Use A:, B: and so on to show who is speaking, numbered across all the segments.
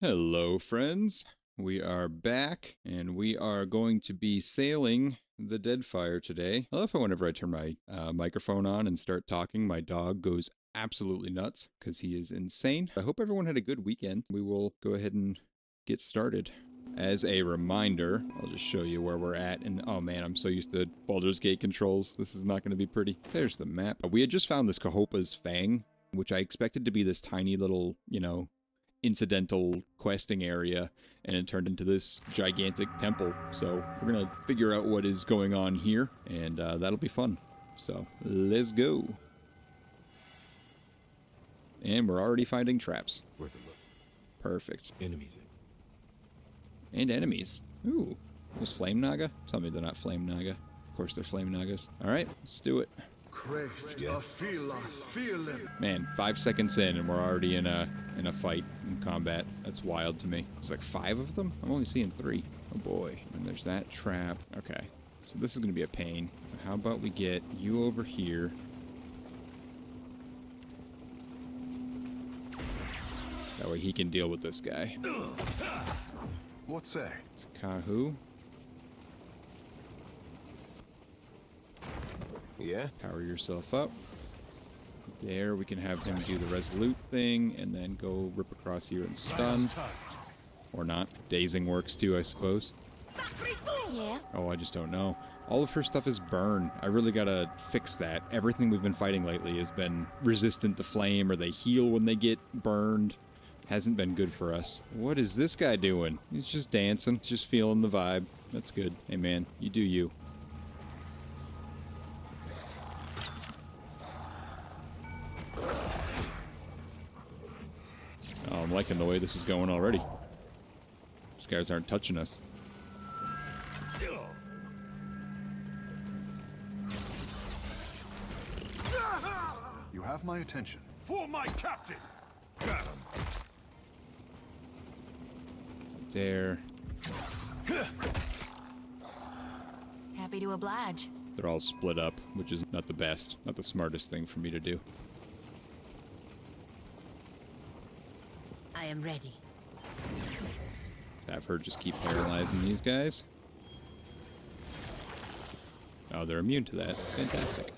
A: Hello, friends. We are back, and we are going to be sailing the Deadfire today. I love how whenever I turn my microphone on and start talking, my dog goes absolutely nuts because he is insane. I hope everyone had a good weekend. We will go ahead and get started. As a reminder, I'll just show you where we're at. And oh man, I'm so used to Baldur's Gate controls. This is not going to be pretty. There's the map. We had just found this Kohopa's Fang, which I expected to be this tiny little, incidental questing area, and it turned into this gigantic temple. So we're gonna figure out what is going on here, and that'll be fun. So let's go. And we're already finding traps.
B: Worth a look.
A: Perfect.
B: Enemies in.
A: And enemies. Ooh, those flame naga? Tell me they're not flame naga. Of course they're flame nagas. All right, let's do it. Man, 5 seconds in and we're already in a fight, in combat. That's wild to me. There's like 5 of them? I'm only seeing 3. Oh boy. And there's that trap. Okay. So this is going to be a pain. So how about we get you over here. That way he can deal with this guy.
B: What's that?
A: It's Kahu.
B: Yeah?
A: Power yourself up. There, we can have him do the resolute thing, and then go rip across here and stun. Or not. Dazing works too, I suppose.
C: Yeah.
A: Oh, I just don't know. All of her stuff is burn. I really gotta fix that. Everything we've been fighting lately has been resistant to flame, or they heal when they get burned. Hasn't been good for us. What is this guy doing? He's just dancing, just feeling the vibe. That's good. Hey man, you do you. Oh, I'm liking the way this is going already. These guys aren't touching us.
B: You have my attention. For my captain! Got him.
A: There.
C: Happy to oblige.
A: They're all split up, which is not the best, not the smartest thing for me to do.
C: I am ready.
A: Have her just keep paralyzing these guys. Oh, they're immune to that. Fantastic.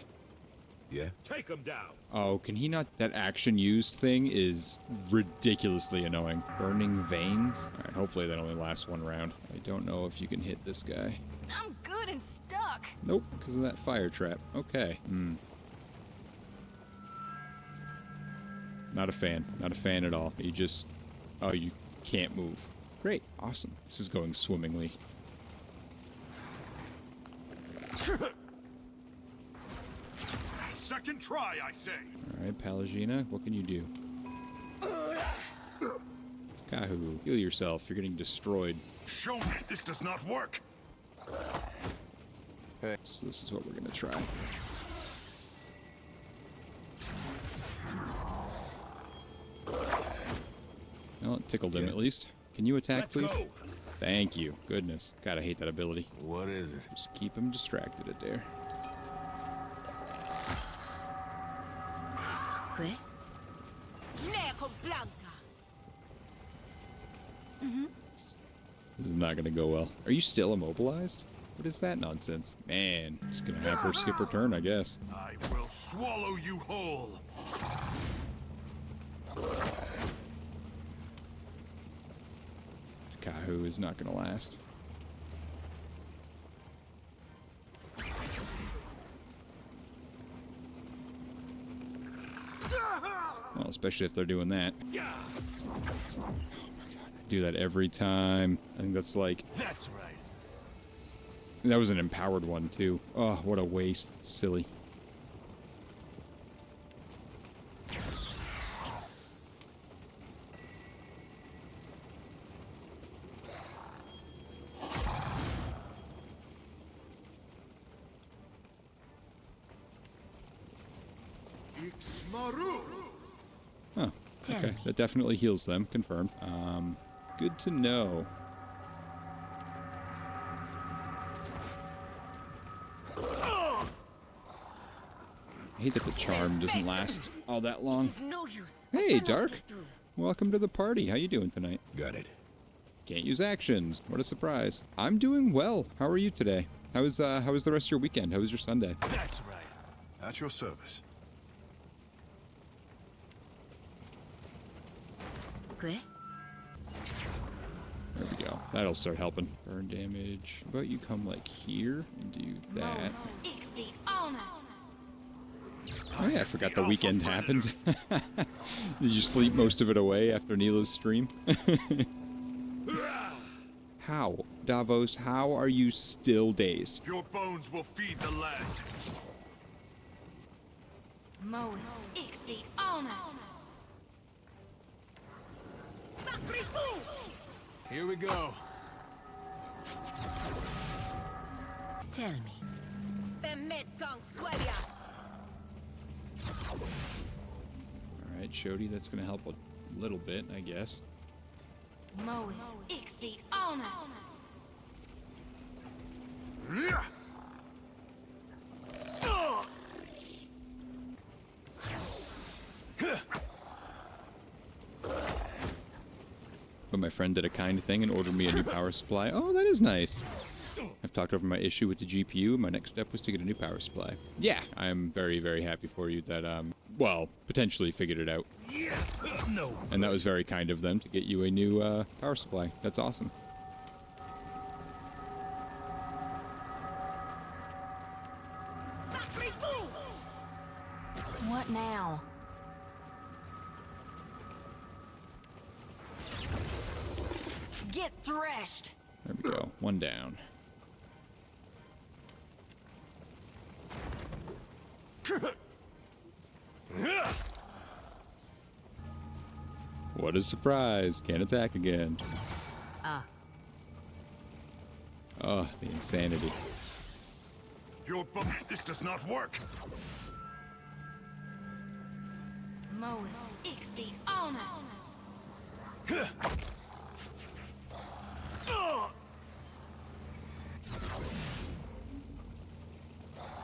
B: Yeah? Take him down!
A: Oh, can he not? That action used thing is ridiculously annoying. Burning veins? Alright, hopefully that only lasts 1 round. I don't know if you can hit this guy.
C: I'm good and stuck.
A: Nope, because of that fire trap. Okay. Not a fan. Not a fan at all. You just... Oh, you can't move. Great. Awesome. This is going swimmingly.
B: Second try, I say!
A: Alright, Palagina, what can you do? It's Kahu. Heal yourself. You're getting destroyed.
B: Show me this does not work!
A: Okay. So this is what we're gonna try. Well, it tickled him at least. Can you attack, please?
B: Go.
A: Thank you. Goodness. God, I hate that ability.
B: What is it?
A: Just keep him distracted, Adair.
C: Quit.
A: This is not gonna go well. Are you still immobilized? What is that nonsense? Man, just gonna have her skip her turn, I guess.
B: I will swallow you whole!
A: Kahu is not gonna last. Well, especially if they're doing that. Oh my god, I do that every time. I think that's like...
B: That's right.
A: That was an empowered one, too. Oh, what a waste. Silly. Oh, okay. That definitely heals them. Confirmed. Good to know. I hate that the charm doesn't last all that long.
C: No use.
A: Hey, Dark. welcome to the party. How you doing tonight?
B: Got it.
A: Can't use actions. What a surprise. I'm doing well. How are you today? How was the rest of your weekend? How was your Sunday?
B: That's right. At your service.
C: Okay.
A: There we go. That'll start helping. Burn damage. How about you come like here and do that? Oh yeah, I forgot the weekend happened. Did you sleep most of it away after Neela's stream? How? Davos, how are you still dazed?
B: Your bones will feed the land. Here we go.
C: Tell me.
A: Alright, Shodi, that's gonna help a little bit, I guess.
B: Yeah.
A: But my friend did a kind thing and ordered me a new power supply. Oh, that is nice. I've talked over my issue with the GPU. My next step was to get a new power supply. Yeah, I'm very, very happy for you that, well, potentially figured it out.
B: No.
A: And that was very kind of them to get you a new, power supply. That's awesome.
C: What now? Get threshed.
A: There we go. One down. What a surprise. Can't attack again. Oh, the insanity.
B: Your this does not work.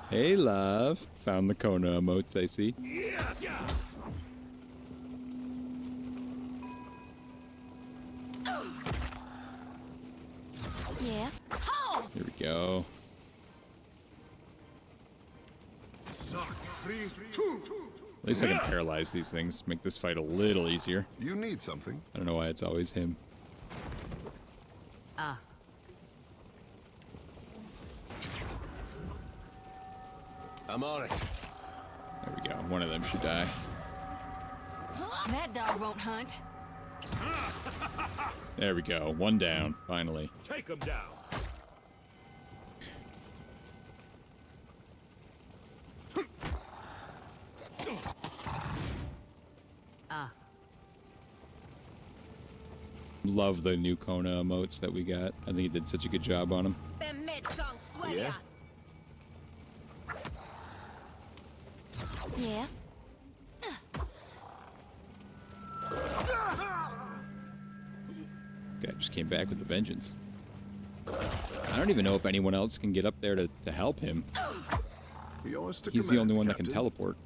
A: Hey, love. Found the Kona emotes, I see.
C: Yeah.
A: Here we go. At least I can paralyze these things, make this fight a little easier.
B: You need something.
A: I don't know why it's always him.
B: I'm on it.
A: There we go. One of them should die.
C: That dog won't hunt.
A: There we go. One down, finally.
B: Take him down.
A: Love the new Kona emotes that we got. I think it did such a good job on them.
B: Yeah.
C: Yeah.
A: Guy just came back with a vengeance. I don't even know if anyone else can get up there to help him.
B: Yours to
A: He's the
B: command,
A: only one that can
B: Captain.
A: teleport.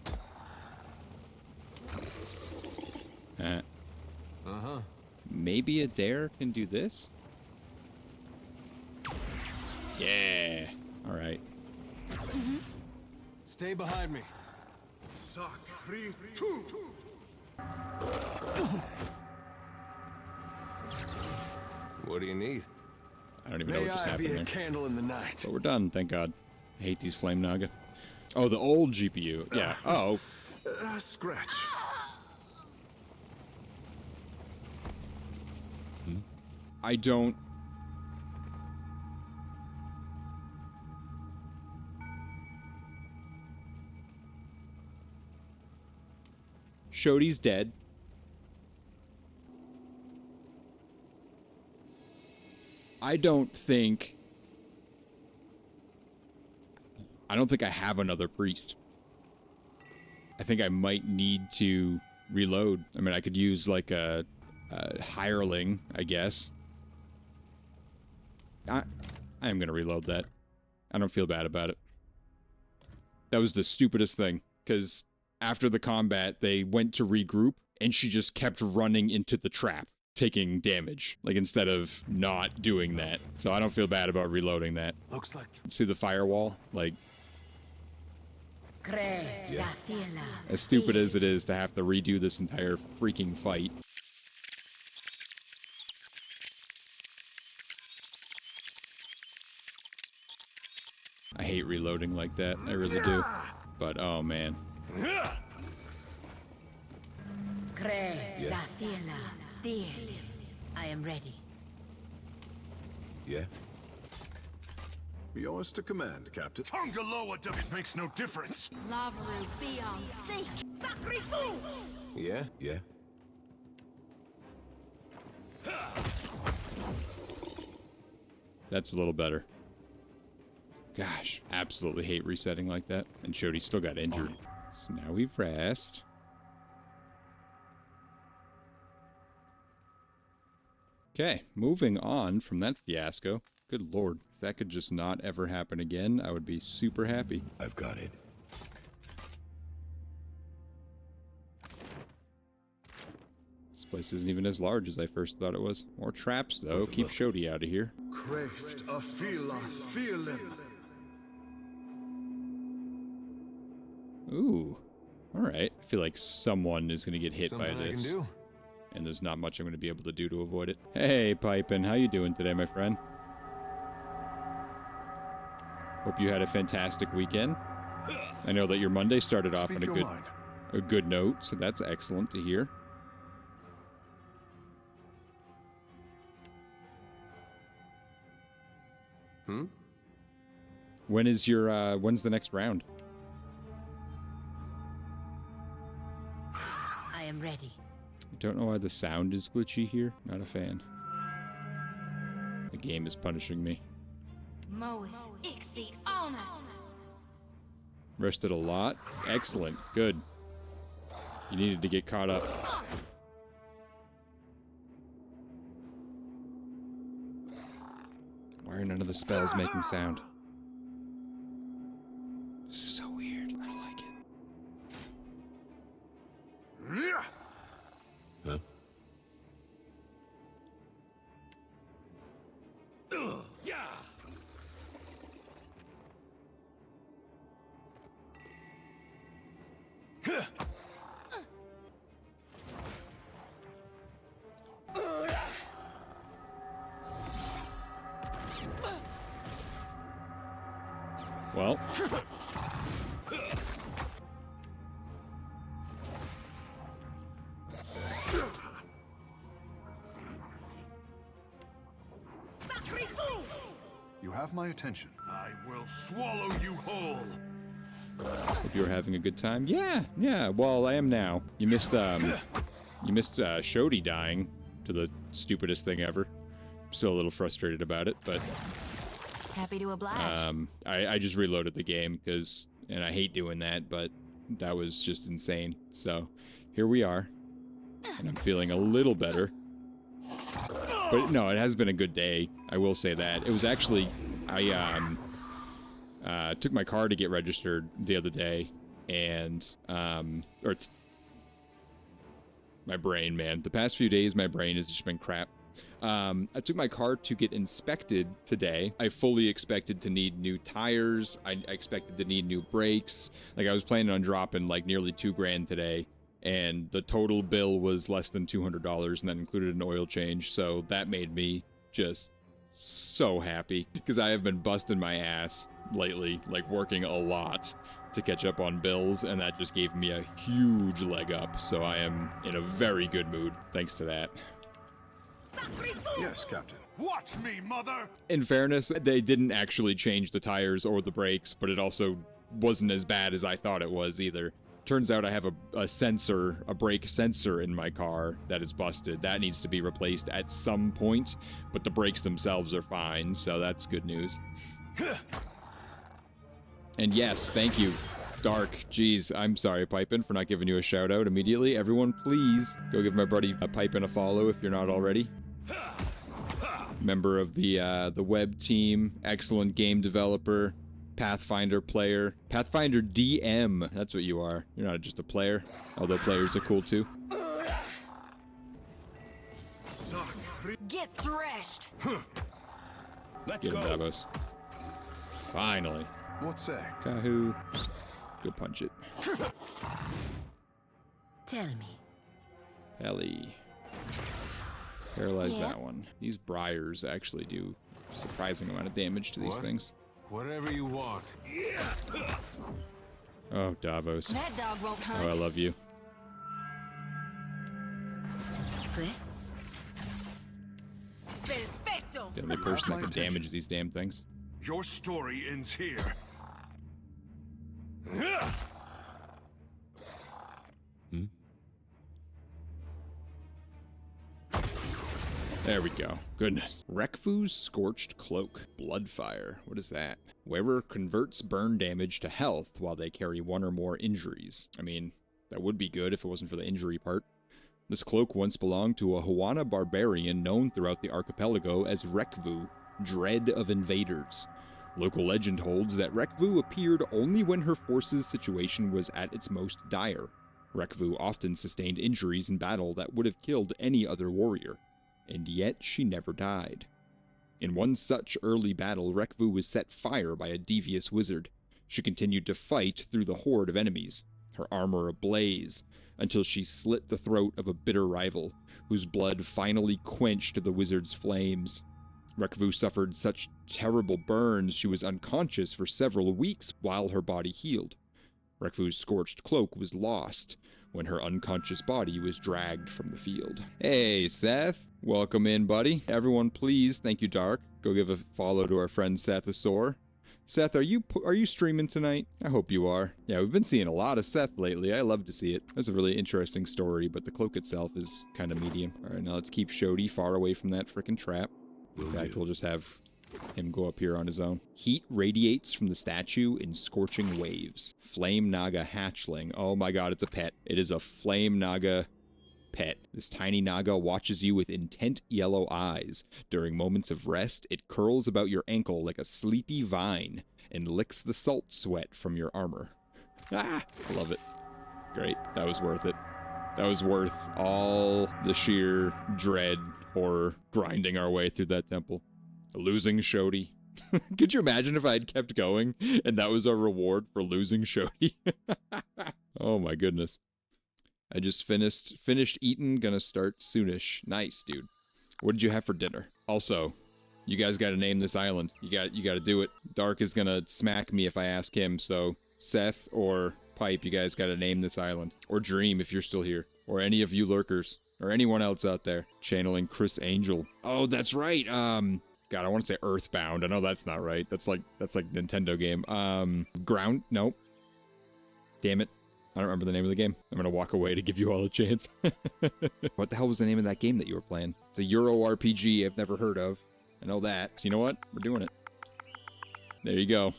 A: Maybe a dare can do this? Yeah. All right.
B: Stay behind me. What do you need?
A: I don't even know what just happened there.
B: Candle in the night.
A: But we're done, thank God. I hate these Flame Naga. Oh, the old GPU. Yeah. Oh.
B: Scratch.
A: I don't... Shodi's dead. I don't think I have another priest. I think I might need to reload. I mean, I could use like a hireling, I guess. I am going to reload that. I don't feel bad about it. That was the stupidest thing, because after the combat, they went to regroup, and she just kept running into the trap, taking damage, like instead of not doing that. So I don't feel bad about reloading that.
B: Looks like
A: See the firewall? Like, as stupid as it is to have to redo this entire freaking fight. I hate reloading like that, I really do. But oh man.
C: I am ready.
D: Yeah?
B: yours to command, Captain. Tongaloa it makes no difference.
C: Lavaru, be on seek. Sakrifu!
D: Yeah? Yeah.
A: That's a little better. Gosh, absolutely hate resetting like that. And Shodi still got injured. So now we've rest. Okay, moving on from that fiasco. Good lord, if that could just not ever happen again, I would be super happy.
D: I've got it.
A: This place isn't even as large as I first thought it was. More traps, though. Keep Shodi out of here.
B: Craved a feeling.
A: Ooh. Alright. I feel like someone is going to get hit
D: Something
A: by this.
D: I can do.
A: And there's not much I'm going to be able to do to avoid it. Hey, Pipin, how you doing today, my friend? Hope you had a fantastic weekend. I know that your Monday started off on a good note, so that's excellent to hear. When is your when's the next round?
C: I am ready.
A: I don't know why the sound is glitchy here. Not a fan. The game is punishing me.
C: Moeth, Ixie, Honor.
A: Rested a lot. Excellent. Good. You needed to get caught up. Why are none of the spells making sound? This is so weird. I don't like it.
D: Huh?
A: Well.
B: You have my attention. I will swallow you whole.
A: Hope you're having a good time. Yeah. Well, I am now. You missed Shodi dying to the stupidest thing ever. I'm still a little frustrated about it, but
C: Happy to oblige.
A: I just reloaded the game and I hate doing that, but that was just insane. So here we are, and I'm feeling a little better. But no, it has been a good day. I will say that. It was actually, I took my car to get registered the other day, and my brain, man. The past few days, my brain has just been crap. I took my car to get inspected today. I fully expected to need new tires. I expected to need new brakes. Like, I was planning on dropping like nearly $2,000 today, and the total bill was less than $200, and that included an oil change. So that made me just so happy, because I have been busting my ass lately, like working a lot to catch up on bills, and that just gave me a huge leg up. So I am in a very good mood thanks to that.
B: Yes, Captain. Watch me, mother!
A: In fairness, they didn't actually change the tires or the brakes, but it also wasn't as bad as I thought it was either. Turns out I have a brake sensor in my car that is busted. That needs to be replaced at some point, but the brakes themselves are fine, so that's good news. And yes, thank you, Dark. Jeez, I'm sorry, Pipin, for not giving you a shout out immediately. Everyone, please go give my buddy Pipin a follow if you're not already. Member of the web team, excellent game developer, Pathfinder player, Pathfinder DM. That's what you are. You're not just a player, although players are cool too.
C: Get threshed.
B: Let's
A: Get him,
B: go.
A: Davos. Finally.
B: What say?
A: Kahoo. Go punch it.
C: Tell me.
A: Ellie. Paralyze
C: Yeah?
A: that one. These briars actually do a surprising amount of damage to these
D: What?
A: things.
D: Whatever you want.
A: Oh, Davos.
C: That dog won't
A: Oh, I
C: hunt.
A: love you.
C: Perfecto.
A: The only person that can damage these damn things.
B: Your story ends here.
A: There we go. Goodness. Rekfu's Scorched Cloak. Bloodfire. What is that? Wearer converts burn damage to health while they carry one or more injuries. I mean, that would be good if it wasn't for the injury part. This cloak once belonged to a Huana barbarian known throughout the archipelago as Rekvu, Dread of Invaders. Local legend holds that Rekvu appeared only when her force's situation was at its most dire. Rekvu often sustained injuries in battle that would have killed any other warrior, and yet she never died. In one such early battle, Rekvu was set fire by a devious wizard. She continued to fight through the horde of enemies, her armor ablaze, until she slit the throat of a bitter rival, whose blood finally quenched the wizard's flames. Rekvu suffered such terrible burns she was unconscious for several weeks while her body healed. Rekvu's scorched cloak was lost when her unconscious body was dragged from the field. Hey, Seth. Welcome in, buddy. Everyone, please, thank you, Dark. Go give a follow to our friend Sethosaur. Seth, are you streaming tonight? I hope you are. Yeah, we've been seeing a lot of Seth lately. I love to see it. That's a really interesting story, but the cloak itself is kind of medium. All right, now let's keep Shodi far away from that frickin' trap. In fact, we'll just have him go up here on his own. Heat radiates from the statue in scorching waves. Flame Naga hatchling. Oh my god, it's a pet. It is a Flame Naga pet. This tiny Naga watches you with intent yellow eyes. During moments of rest, it curls about your ankle like a sleepy vine and licks the salt sweat from your armor. Ah, I love it. Great. That was worth it. That was worth all the sheer dread, horror, grinding our way through that temple. Losing Shodi. Could you imagine if I had kept going and that was our reward for losing Shodi? Oh my goodness. I just finished eating, gonna start soonish. Nice, dude. What did you have for dinner? Also, you guys gotta name this island. You gotta do it. Dark is gonna smack me if I ask him, so Seth or Pipe, you guys gotta name this island. Or Dream if you're still here. Or any of you lurkers. Or anyone else out there. Channeling Chris Angel. Oh, that's right. God, I want to say Earthbound. I know that's not right. That's like Nintendo game. Ground? Nope. Damn it. I don't remember the name of the game. I'm gonna walk away to give you all a chance. What the hell was the name of that game that you were playing? It's a Euro RPG I've never heard of. I know that. So you know what? We're doing it. There you go.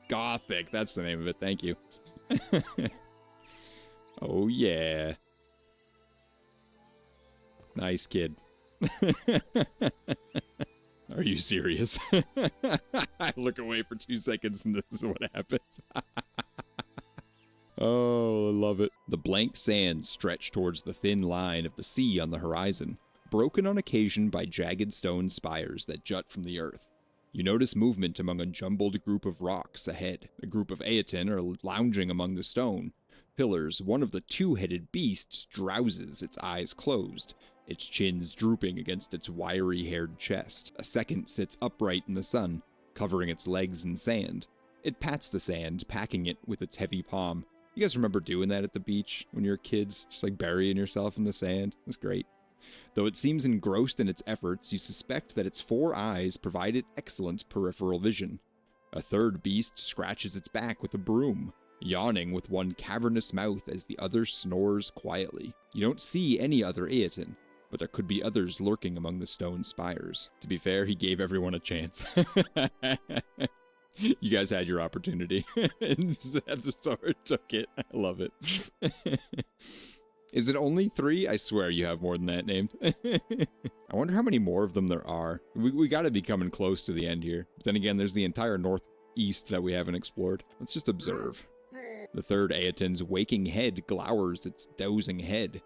A: Gothic. That's the name of it. Thank you. Oh, yeah. Nice kid. Are you serious? I look away for 2 seconds and this is what happens. Oh, I love it. The blank sands stretch towards the thin line of the sea on the horizon, broken on occasion by jagged stone spires that jut from the earth. You notice movement among a jumbled group of rocks ahead. A group of Aeton are lounging among the stone pillars. One of the 2-headed beasts drowses, its eyes closed, its chins drooping against its wiry-haired chest. A second sits upright in the sun, covering its legs in sand. It pats the sand, packing it with its heavy palm. You guys remember doing that at the beach when you were kids? Just like burying yourself in the sand? It was great. Though it seems engrossed in its efforts, you suspect that its 4 eyes provide it excellent peripheral vision. A third beast scratches its back with a broom, yawning with one cavernous mouth as the other snores quietly. You don't see any other Aeton, but there could be others lurking among the stone spires. To be fair, he gave everyone a chance. You guys had your opportunity, and the sword took it. I love it. Is it only 3? I swear you have more than that named. I wonder how many more of them there are. We gotta be coming close to the end here. But then again, there's the entire northeast that we haven't explored. Let's just observe. The third Aeton's waking head glowers its dozing head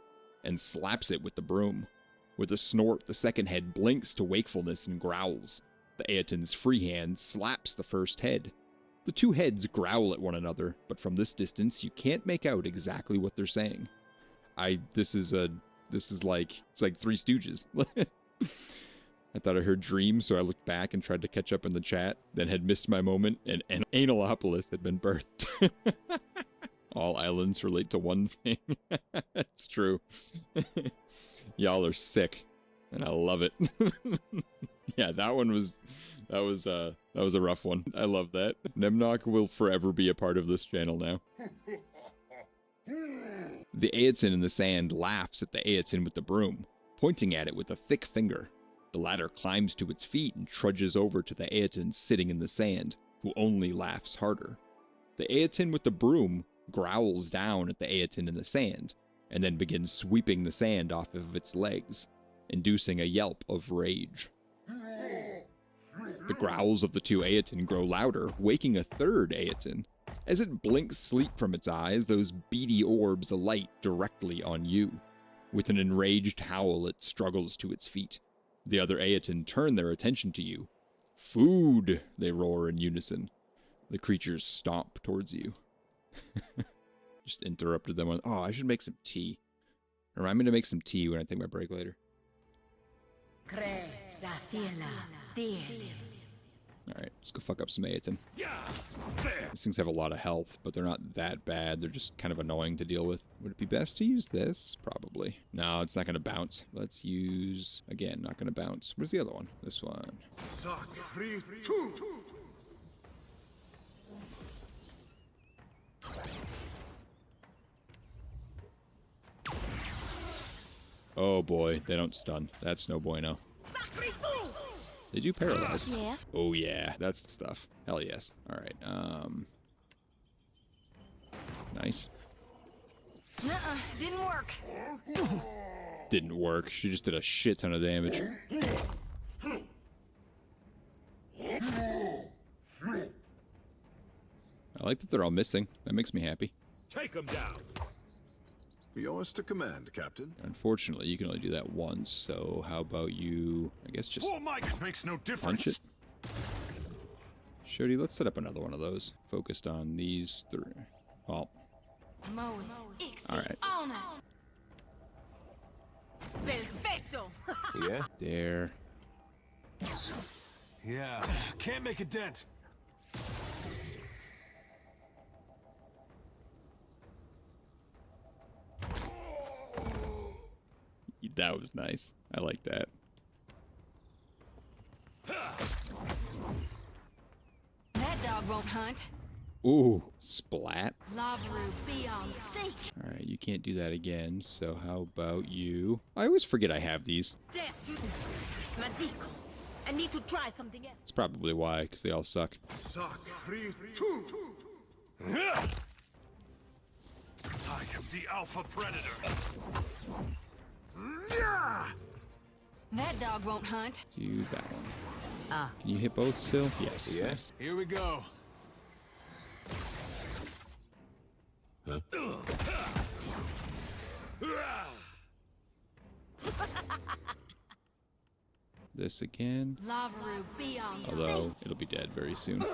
A: and slaps it with the broom. With a snort, the second head blinks to wakefulness and growls. The Aetin's free hand slaps the first head. The two heads growl at one another, but from this distance you can't make out exactly what they're saying. It's like Three Stooges. I thought I heard Dream, so I looked back and tried to catch up in the chat, then had missed my moment, and Analopolis had been birthed. All islands relate to one thing. It's true. Y'all are sick, and I love it. Yeah, that was a rough one. I love that. Nemnock will forever be a part of this channel now. The Aetin in the sand laughs at the Aetin with the broom, pointing at it with a thick finger. The latter climbs to its feet and trudges over to the Aetin sitting in the sand, who only laughs harder. The Aetin with the broom growls down at the Aetin in the sand, and then begins sweeping the sand off of its legs, inducing a yelp of rage. The growls of the two Aetin grow louder, waking a third Aetin. As it blinks sleep from its eyes, those beady orbs alight directly on you. With an enraged howl, it struggles to its feet. The other Aetin turn their attention to you. Food, they roar in unison. The creatures stomp towards you. Just interrupted them on, oh, I should make some tea. Remind me to make some tea when I take my break later. Alright, let's go fuck up some Aetin. These things have a lot of health, but they're not that bad. They're just kind of annoying to deal with. Would it be best to use this? Probably. No, it's not going to bounce. Let's use... Again, not going to bounce. Where's the other one? This one. Oh boy, they don't stun. That's no bueno. They do paralyze.
C: Yeah.
A: Oh yeah, that's the stuff. Hell yes. Alright, nice.
C: Nuh-uh, didn't work.
A: Didn't work. She just did a shit ton of damage. I like that they're all missing. That makes me happy.
B: Take them down. Yours to command, Captain.
A: Unfortunately, you can only do that once, so how about you, I guess just
B: makes no difference.
A: punch it? Shody, let's set up another one of those. Focused on these three. Well, alright.
C: Perfecto.
D: Yeah?
A: There.
D: Yeah. Can't make a dent.
A: That was nice. I like that.
C: That dog won't hunt.
A: Ooh, splat.
C: Lavaru beyond seek.
A: Alright, you can't do that again, so how about you? I always forget I have these.
E: I need to try something else.
A: It's probably why, because they all suck.
B: I am the Alpha Predator.
C: That dog won't hunt.
A: Do that one. Can you hit both still? Yes.
D: Yes. Here we go. Huh?
A: This again.
C: Lavaru beyond seek.
A: Although, it'll be dead very soon.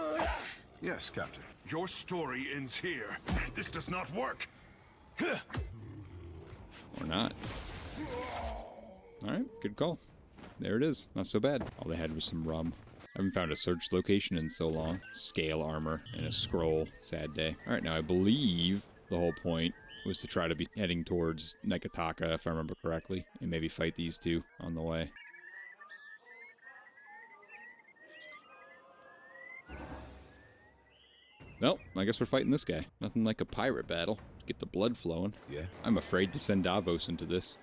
B: Yes, Captain. Your story ends here. This does not work.
A: Or not. Alright, good call. There it is. Not so bad. All they had was some rum. I haven't found a search location in so long. Scale armor and a scroll. Sad day. Alright, now I believe the whole point was to try to be heading towards Nekataka, if I remember correctly, and maybe fight these two on the way. Nope, I guess we're fighting this guy. Nothing like a pirate battle to get the blood flowing.
D: Yeah.
A: I'm afraid to send Davos into this.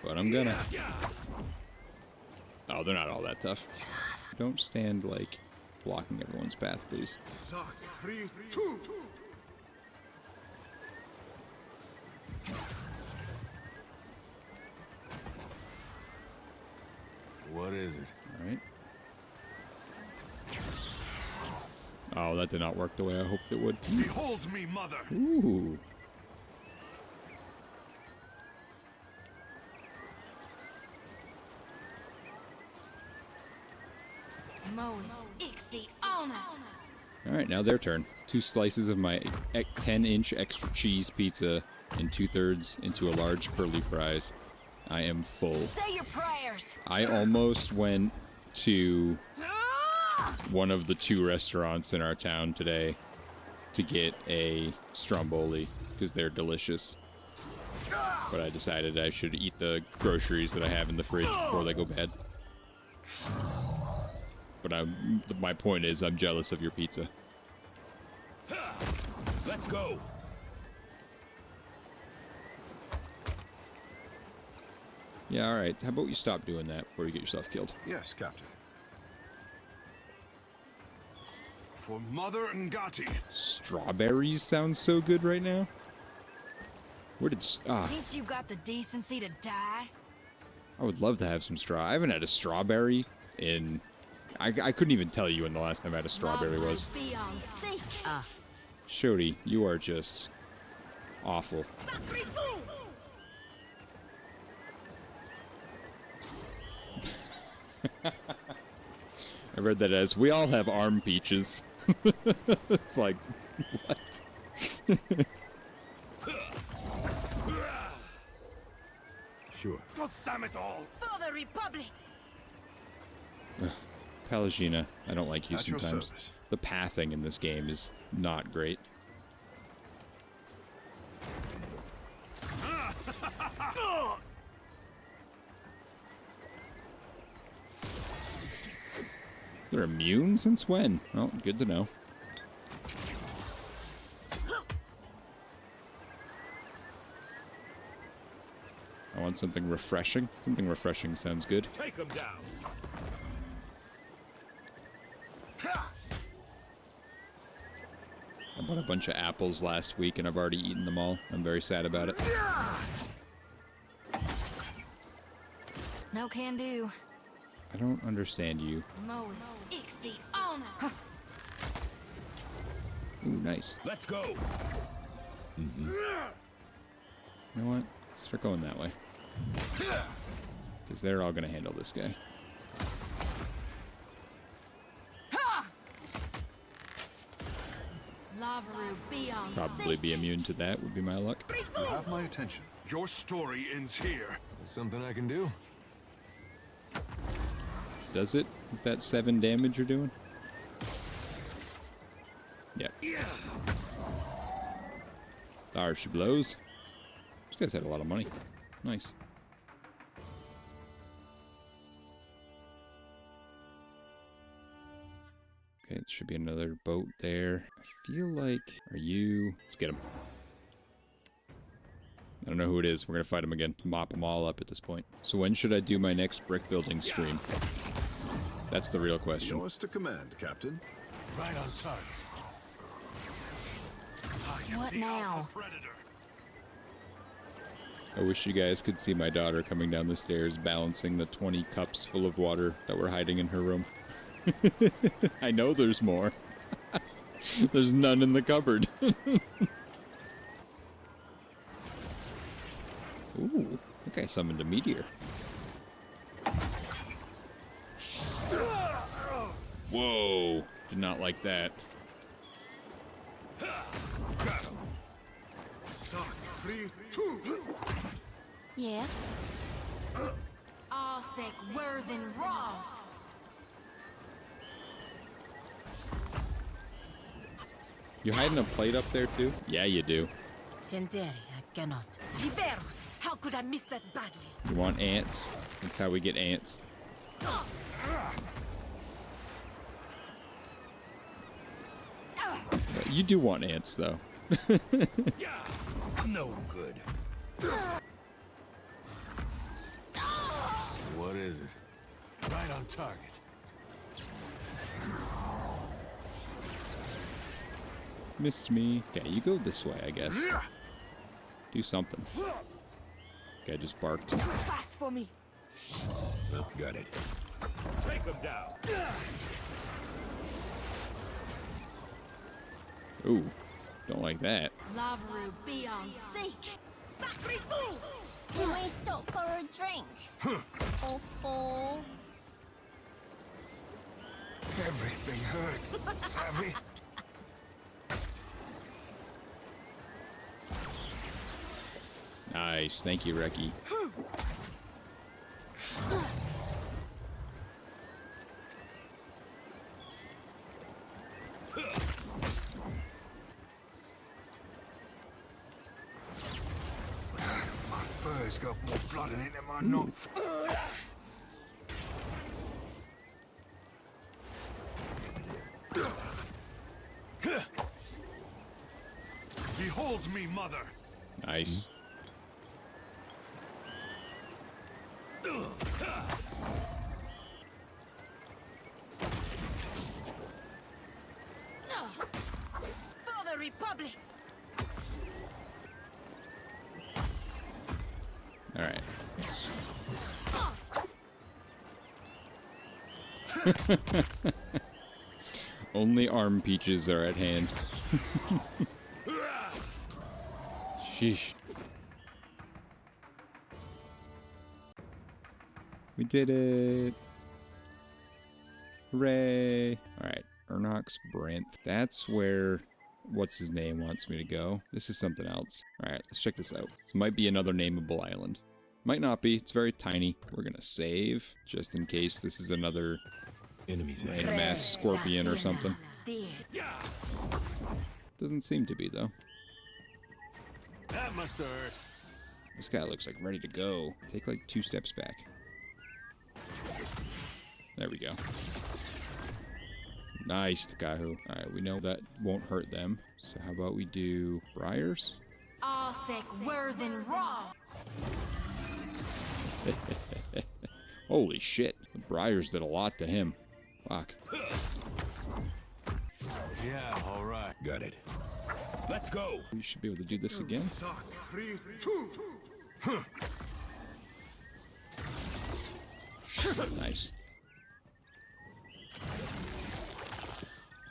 A: But I'm gonna. Oh, they're not all that tough. Don't stand, like, blocking everyone's path, please.
D: What is it?
A: Alright. Oh, that did not work the way I hoped it would.
B: Behold me, mother.
A: Ooh.
C: Moeth, Ixie, Honest.
A: All right, now their turn. 2 slices of my 10-inch extra cheese pizza and 2/3 into a large curly fries. I am full.
C: Say your prayers.
A: I almost went to one of the 2 restaurants in our town today to get a stromboli because they're delicious. But I decided I should eat the groceries that I have in the fridge before they go bad. But my point is, I'm jealous of your pizza.
D: Let's go.
A: Yeah, all right. How about you stop doing that before you get yourself killed?
B: Yes, Captain. For Mother Ngati.
A: Strawberries sound so good right now. Where did
C: Ain't you got the decency to die?
A: I would love to have some straw. I haven't had a strawberry in... I couldn't even tell you when the last time I had a strawberry was.
C: Beyond seek.
A: Shody, you are just awful. I read that as, we all have arm peaches. It's like, what?
D: Sure.
B: God damn it all!
E: For the Republics!
A: Palagina, I don't like you
B: At your
A: sometimes.
B: service.
A: The pathing in this game is not great. They're immune? Since when? Well, good to know. I want something refreshing. Something refreshing sounds good.
D: Take him down.
A: I bought a bunch of apples last week and I've already eaten them all. I'm very sad about it.
C: No can do.
A: I don't understand you.
C: Moeth, Ixie, Honest.
A: Ooh, nice.
D: Let's go.
A: You know what? Let's start going that way. Because they're all going to handle this guy.
C: Lavaru beyond
A: Probably be immune to that, would be my luck.
B: You have my attention. Your story ends here.
D: There's something I can do.
A: Does it? With that 7 damage you're doing? Yeah. There she blows. This guy's had a lot of money. Nice. Okay, there should be another boat there. I feel like... Are you... Let's get him. I don't know who it is. We're gonna fight him again. Mop them all up at this point. So when should I do my next brick building stream? That's the real question.
B: Yours to command, Captain.
D: Right on target.
B: I am
C: What
B: the
C: now?
B: Alpha Predator.
A: I wish you guys could see my daughter coming down the stairs balancing the 20 cups full of water that were hiding in her room. I know there's more. There's none in the cupboard. Ooh, I think I summoned a meteor. Whoa, did not like that.
C: Yeah. Arthek Worthen Roth.
A: You hiding a plate up there too? Yeah, you do.
E: Senderi, I cannot. Viveros! How could I miss that badly?
A: You want ants? That's how we get ants. You do want ants, though.
D: No good. What is it? Right on target.
A: Missed me. Okay, you go this way, I guess. Do something. Guy just barked.
E: Fast for me!
D: Well, got it. Take him down.
A: Ooh, don't like that.
C: Lavaru beyond seek.
E: Sacrifu!
F: Can we stop for a drink? Awful.
B: Everything hurts, savvy?
A: Nice. Thank you, Reki.
B: My fur's got more blood in it than my knife. Behold me, mother.
A: Nice.
E: For the Republics!
A: All right. Only arm peaches are at hand. Sheesh. We did it. Hooray. Alright, Ernox Branth. That's where what's his name wants me to go. This is something else. Alright, let's check this out. This might be another nameable island. Might not be. It's very tiny. We're gonna save just in case this is another
D: Enemies ahead.
A: random ass scorpion or something. Doesn't seem to be though.
D: That must hurt.
A: This guy looks like ready to go. Take like 2 steps back. There we go. Nice, Takahu. Alright, we know that won't hurt them. So how about we do briars?
C: Arthik Worthen Raw.
A: Holy shit. The briars did a lot to him. Fuck.
D: Yeah, all right. Got it. Let's go.
A: We should be able to do this again. Nice.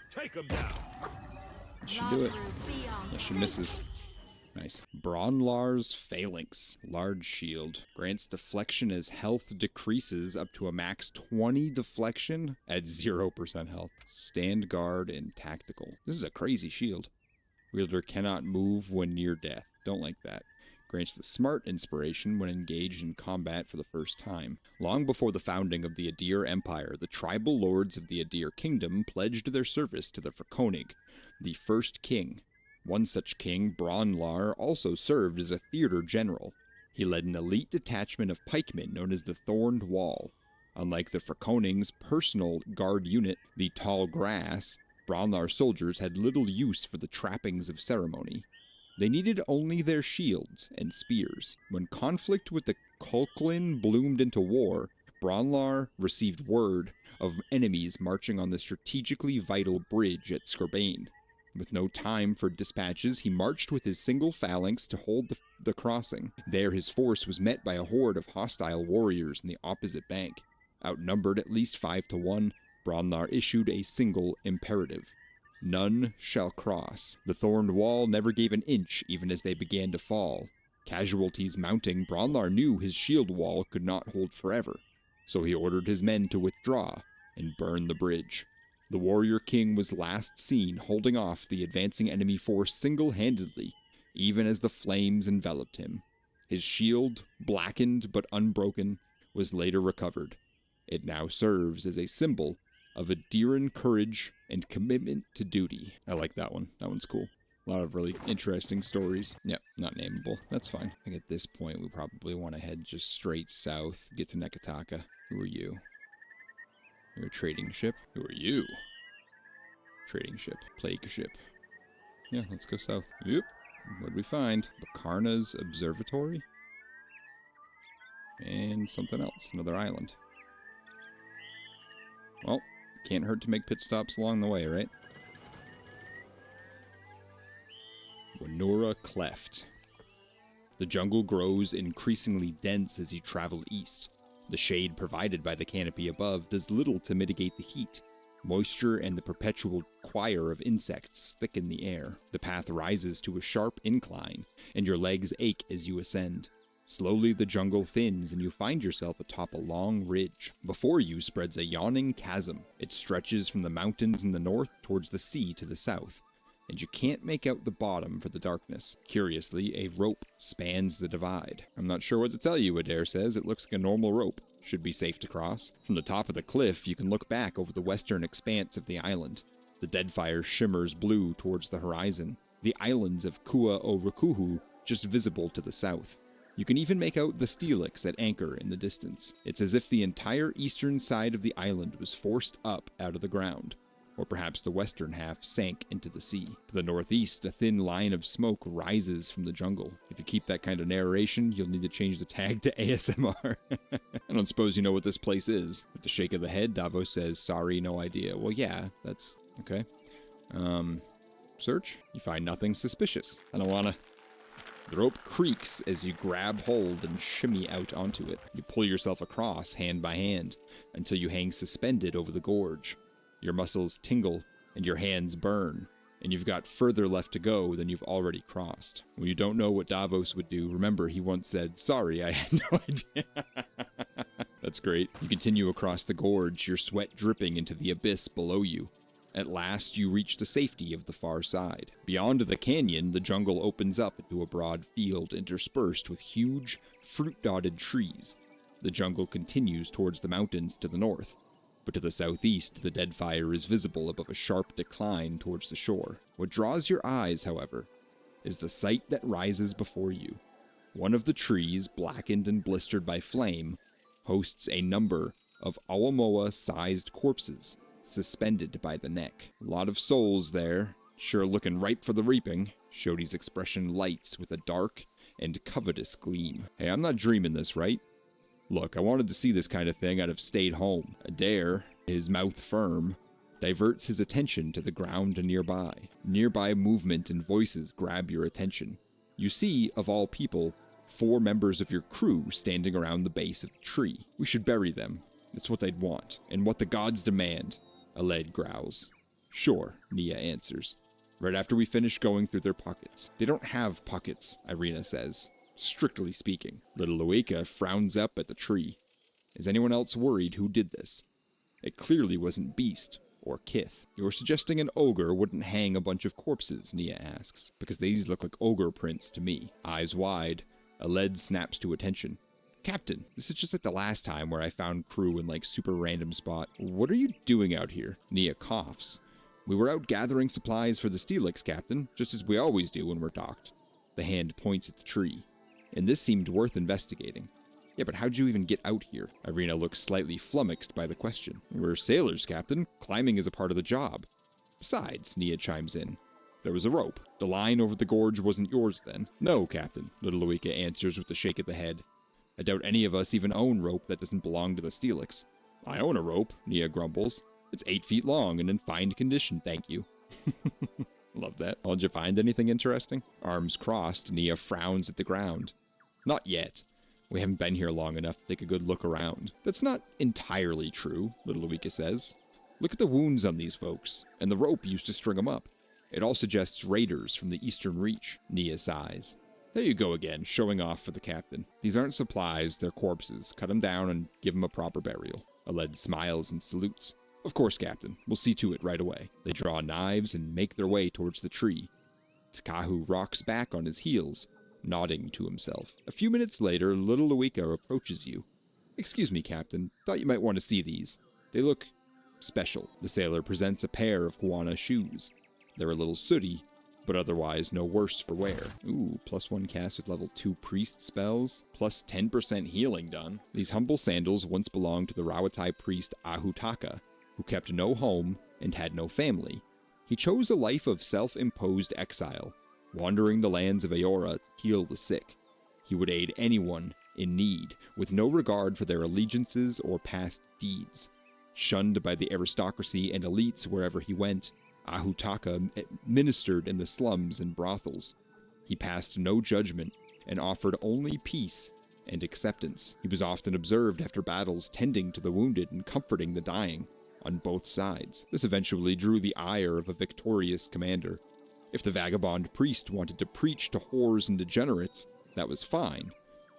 D: Take him down.
A: Should do it. Yeah, she misses. Nice. Bronlar's Phalanx. Large shield. Grants deflection as health decreases up to a max 20 deflection at 0% health. Stand guard and tactical. This is a crazy shield. Wielder cannot move when near death. Don't like that. Grants the smart inspiration when engaged in combat for the first time. Long before the founding of the Adir Empire, the tribal lords of the Adir Kingdom pledged their service to the Frakonig, the first king. One such king, Bronlar, also served as a theater general. He led an elite detachment of pikemen known as the Thorned Wall. Unlike the Frakoning's personal guard unit, the Tall Grass, Bronlar soldiers had little use for the trappings of ceremony. They needed only their shields and spears. When conflict with the Kulklin bloomed into war, Bronlar received word of enemies marching on the strategically vital bridge at Scorbane. With no time for dispatches, he marched with his single phalanx to hold the crossing. There his force was met by a horde of hostile warriors in the opposite bank. Outnumbered at least 5 to 1, Bronlar issued a single imperative. None shall cross. The Thorned Wall never gave an inch even as they began to fall. Casualties mounting, Bronlar knew his shield wall could not hold forever, so he ordered his men to withdraw and burn the bridge. The warrior king was last seen holding off the advancing enemy force single-handedly, even as the flames enveloped him. His shield, blackened but unbroken, was later recovered. It now serves as a symbol of Adiran courage and commitment to duty. I like that one. That one's cool. A lot of really interesting stories. Yep, not nameable. That's fine. I think at this point we probably want to head just straight south, get to Nekataka. Who are you? You're a trading ship. Who are you? Trading ship. Plague ship. Yeah, let's go south. Yep. What'd we find? Berkana's Observatory? And something else. Another island. Well, can't hurt to make pit stops along the way, right? Winora Cleft. The jungle grows increasingly dense as you travel east. The shade provided by the canopy above does little to mitigate the heat. Moisture and the perpetual choir of insects thicken the air. The path rises to a sharp incline, and your legs ache as you ascend. Slowly the jungle thins and you find yourself atop a long ridge. Before you spreads a yawning chasm. It stretches from the mountains in the north towards the sea to the south, and you can't make out the bottom for the darkness. Curiously, a rope spans the divide. I'm not sure what to tell you, Adair says. It looks like a normal rope. Should be safe to cross. From the top of the cliff, you can look back over the western expanse of the island. The Deadfire shimmers blue towards the horizon. The islands of Kua o Rakuhu just visible to the south. You can even make out the Steelyx at anchor in the distance. It's as if the entire eastern side of the island was forced up out of the ground, or perhaps the western half sank into the sea. To the northeast, a thin line of smoke rises from the jungle. If you keep that kind of narration, you'll need to change the tag to ASMR. I don't suppose you know what this place is. With the shake of the head, Davos says, sorry, no idea. Well, yeah, that's okay. Search. You find nothing suspicious. I don't wanna... The rope creaks as you grab hold and shimmy out onto it. You pull yourself across, hand by hand, until you hang suspended over the gorge. Your muscles tingle, and your hands burn, and you've got further left to go than you've already crossed. When you don't know what Davos would do, remember he once said, sorry, I had no idea. That's great. You continue across the gorge, your sweat dripping into the abyss below you. At last, you reach the safety of the far side. Beyond the canyon, the jungle opens up into a broad field interspersed with huge, fruit-dotted trees. The jungle continues towards the mountains to the north, but to the southeast, the Deadfire is visible above a sharp decline towards the shore. What draws your eyes, however, is the sight that rises before you. One of the trees, blackened and blistered by flame, hosts a number of Awamoa-sized corpses, suspended by the neck. A lot of souls there, sure looking ripe for the reaping. Shodi's expression lights with a dark and covetous gleam. Hey, I'm not dreaming this, right? Look, I wanted to see this kind of thing, I'd have stayed home. Adair, his mouth firm, diverts his attention to the ground nearby. Nearby movement and voices grab your attention. You see, of all people, 4 members of your crew standing around the base of the tree. We should bury them. It's what they'd want, and what the gods demand. Aled growls. Sure, Nia answers. Right after we finish going through their pockets. They don't have pockets, Irina says. Strictly speaking. Little Luika frowns up at the tree. Is anyone else worried who did this? It clearly wasn't Beast or Kith. You're suggesting an ogre wouldn't hang a bunch of corpses, Nia asks, because these look like ogre prints to me. Eyes wide, Aled snaps to attention. Captain, this is just like the last time where I found crew in like super random spot. What are you doing out here? Nia coughs. We were out gathering supplies for the Steelyx, Captain, just as we always do when we're docked. The hand points at the tree. And this seemed worth investigating. Yeah, but how'd you even get out here? Irina looks slightly flummoxed by the question. We're sailors, Captain. Climbing is a part of the job. Besides, Nia chimes in. There was a rope. The line over the gorge wasn't yours then. No, Captain, Little Luika answers with a shake of the head. I doubt any of us even own rope that doesn't belong to the Steelyx. I own a rope, Nia grumbles. It's 8 feet long and in fine condition, thank you. Love that. Oh, did you find anything interesting? Arms crossed, Nia frowns at the ground. Not yet. We haven't been here long enough to take a good look around. That's not entirely true, Little Luika says. Look at the wounds on these folks, and the rope used to string them up. It all suggests raiders from the Eastern Reach, Nia sighs. There you go again, showing off for the captain. These aren't supplies, they're corpses. Cut them down and give them a proper burial. Aled smiles and salutes. Of course, Captain. We'll see to it right away. They draw knives and make their way towards the tree. Takahu rocks back on his heels, nodding to himself. A few minutes later, Little Luika approaches you. Excuse me, Captain. Thought you might want to see these. They look special. The sailor presents a pair of Huana shoes. They're a little sooty, but otherwise no worse for wear. Ooh, +1 cast with level 2 priest spells, plus 10% healing done. These humble sandals once belonged to the Rawatai priest Ahutaka, who kept no home and had no family. He chose a life of self-imposed exile, wandering the lands of Aora to heal the sick. He would aid anyone in need, with no regard for their allegiances or past deeds. Shunned by the aristocracy and elites wherever he went, Ahutaka ministered in the slums and brothels. He passed no judgment and offered only peace and acceptance. He was often observed after battles tending to the wounded and comforting the dying on both sides. This eventually drew the ire of a victorious commander. If the vagabond priest wanted to preach to whores and degenerates, that was fine.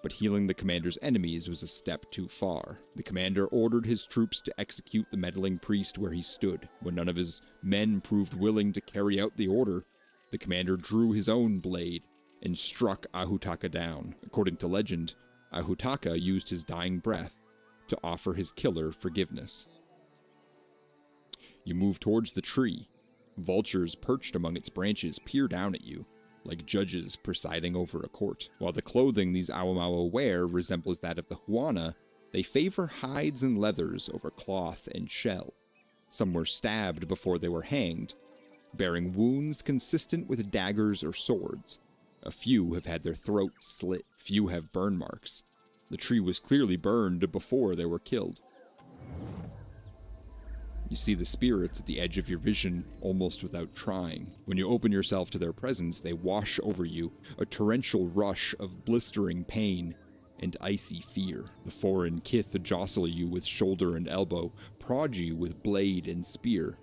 A: but healing the commander's enemies was a step too far. The commander ordered his troops to execute the meddling priest where he stood. When none of his men proved willing to carry out the order, the commander drew his own blade and struck Ahutaka down. According to legend, Ahutaka used his dying breath to offer his killer forgiveness. You move towards the tree. Vultures perched among its branches peer down at you, like judges presiding over a court. While the clothing these Awamawa wear resembles that of the Huana, they favor hides and leathers over cloth and shell. Some were stabbed before they were hanged, bearing wounds consistent with daggers or swords. A few have had their throats slit. Few have burn marks. The tree was clearly burned before they were killed. You see the spirits at the edge of your vision almost without trying. When you open yourself to their presence, they wash over you, a torrential rush of blistering pain and icy fear. The foreign kith jostle you with shoulder and elbow, prod you with blade and spear.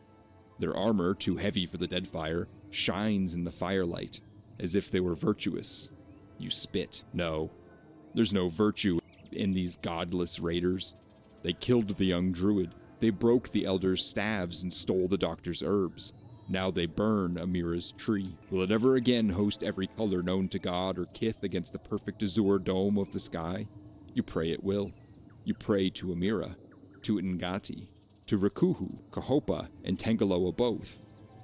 A: Their armor, too heavy for the Deadfire, shines in the firelight, as if they were virtuous. You spit. No, there's no virtue in these godless raiders. They killed the young druid. They broke the elder's staves and stole the doctor's herbs. Now they burn Amira's tree. Will it ever again host every color known to God or kith against the perfect azure dome of the sky? You pray it will. You pray to Amira, to Ngati, to Rakuhu, Kohopa, and Tangaloa both,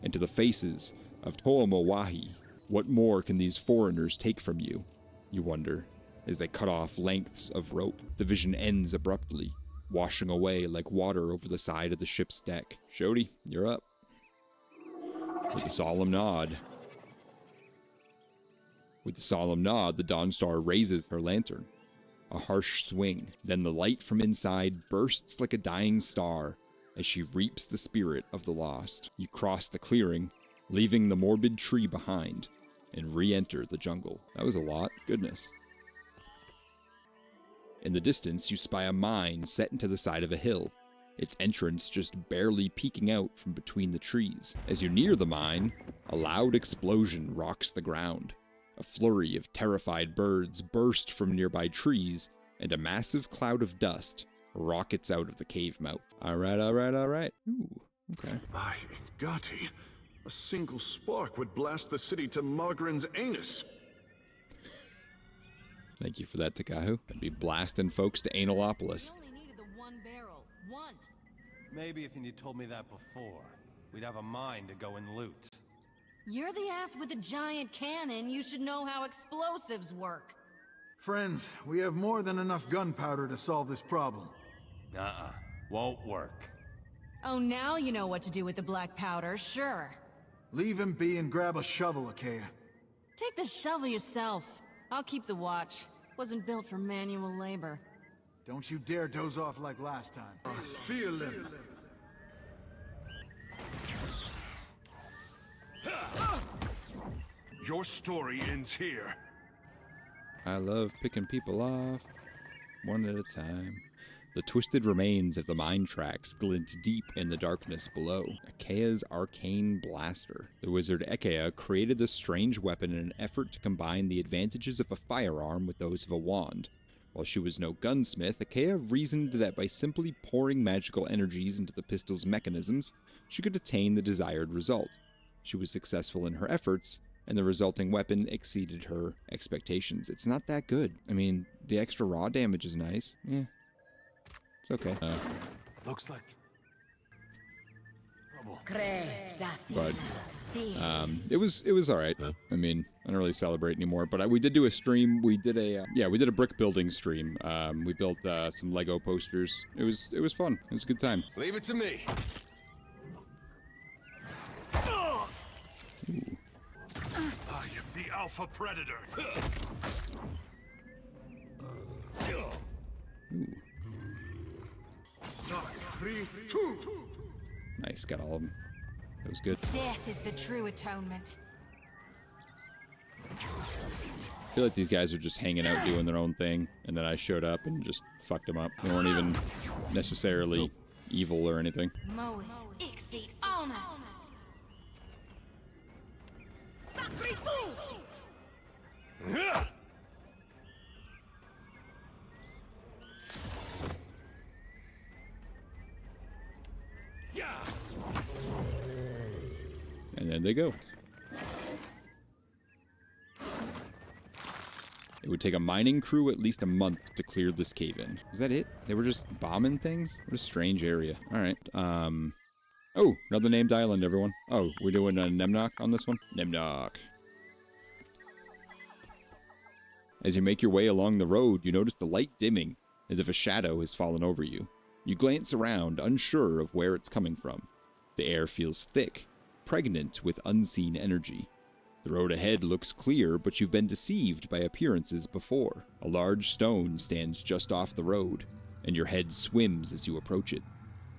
A: and to the faces of Toamowahi. What more can these foreigners take from you? You wonder, as they cut off lengths of rope. The vision ends abruptly, washing away like water over the side of the ship's deck. Shodi, you're up. With a solemn nod, the Dawnstar raises her lantern. A harsh swing. Then the light from inside bursts like a dying star as she reaps the spirit of the lost. You cross the clearing, leaving the morbid tree behind, and re-enter the jungle. That was a lot. Goodness. In the distance, you spy a mine set into the side of a hill, its entrance just barely peeking out from between the trees. As you near the mine, a loud explosion rocks the ground. A flurry of terrified birds burst from nearby trees, and a massive cloud of dust rockets out of the cave mouth. All right. Ooh, okay.
B: By Ngati, a single spark would blast the city to Magran's anus.
A: Thank you for that, Takahu. I'd be blasting folks to Analopolis.
C: We only needed the one barrel. One.
G: Maybe if you'd told me that before, we'd have a mine to go and loot.
C: You're the ass with the giant cannon. You should know how explosives work.
H: Friends, we have more than enough gunpowder to solve this problem.
G: Nuh-uh. Won't work.
C: Oh, now you know what to do with the black powder, sure.
H: Leave him be and grab a shovel, Achaea.
C: Take the shovel yourself. I'll keep the watch. Wasn't built for manual labor.
H: Don't you dare doze off like last time.
B: I feel him. Your story ends here.
A: I love picking people off, one at a time. The twisted remains of the mine tracks glint deep in the darkness below. Achaea's arcane blaster. The wizard Achaea created this strange weapon in an effort to combine the advantages of a firearm with those of a wand. While she was no gunsmith, Achaea reasoned that by simply pouring magical energies into the pistol's mechanisms, she could attain the desired result. She was successful in her efforts, and the resulting weapon exceeded her expectations. It's not that good. I mean, the extra raw damage is nice. Yeah. It's okay.
B: Looks like trouble.
A: But it was all right. I mean, I don't really celebrate anymore. But we did do a stream. We did a brick building stream. We built some Lego posters. It was fun. It was a good time.
G: Leave it to me.
A: Ooh.
B: I am the Alpha Predator.
A: Ooh.
B: Two.
A: Nice, got all of them. That was good.
C: Death is the true atonement.
A: I feel like these guys were just hanging out doing their own thing, and then I showed up and just fucked them up. They weren't even necessarily evil or anything.
C: Moeth, Ixi, Ona.
A: they go. It would take a mining crew at least a month to clear this cave-in. Is that it? They were just bombing things? What a strange area. Alright, oh, another named island, everyone. Oh, we're doing a Nemnock on this one? Nemnock. As you make your way along the road, you notice the light dimming, as if a shadow has fallen over you. You glance around, unsure of where it's coming from. The air feels thick, pregnant with unseen energy. The road ahead looks clear, but you've been deceived by appearances before. A large stone stands just off the road, and your head swims as you approach it.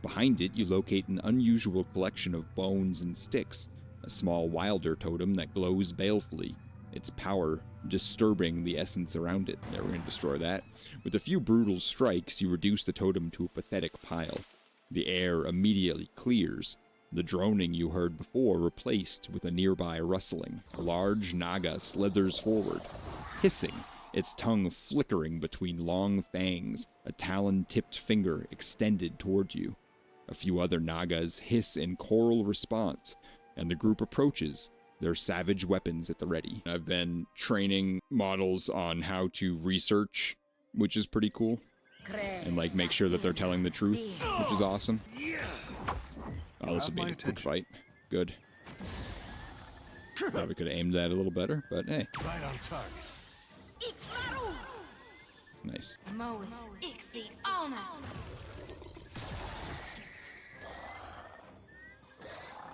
A: Behind it, you locate an unusual collection of bones and sticks, a small wilder totem that glows balefully, its power disturbing the essence around it. Yeah, we're going to destroy that. With a few brutal strikes, you reduce the totem to a pathetic pile. The air immediately clears, the droning you heard before replaced with a nearby rustling. A large naga slithers forward, hissing, its tongue flickering between long fangs, a talon-tipped finger extended toward you. A few other nagas hiss in choral response, and the group approaches, their savage weapons at the ready. I've been training models on how to research, which is pretty cool, and like make sure that they're telling the truth, which is awesome. Oh, this would be a quick fight. Good. Probably could have aimed that a little better, but hey.
D: Right on target.
A: Nice.
C: Moweth, Ixie, Alna.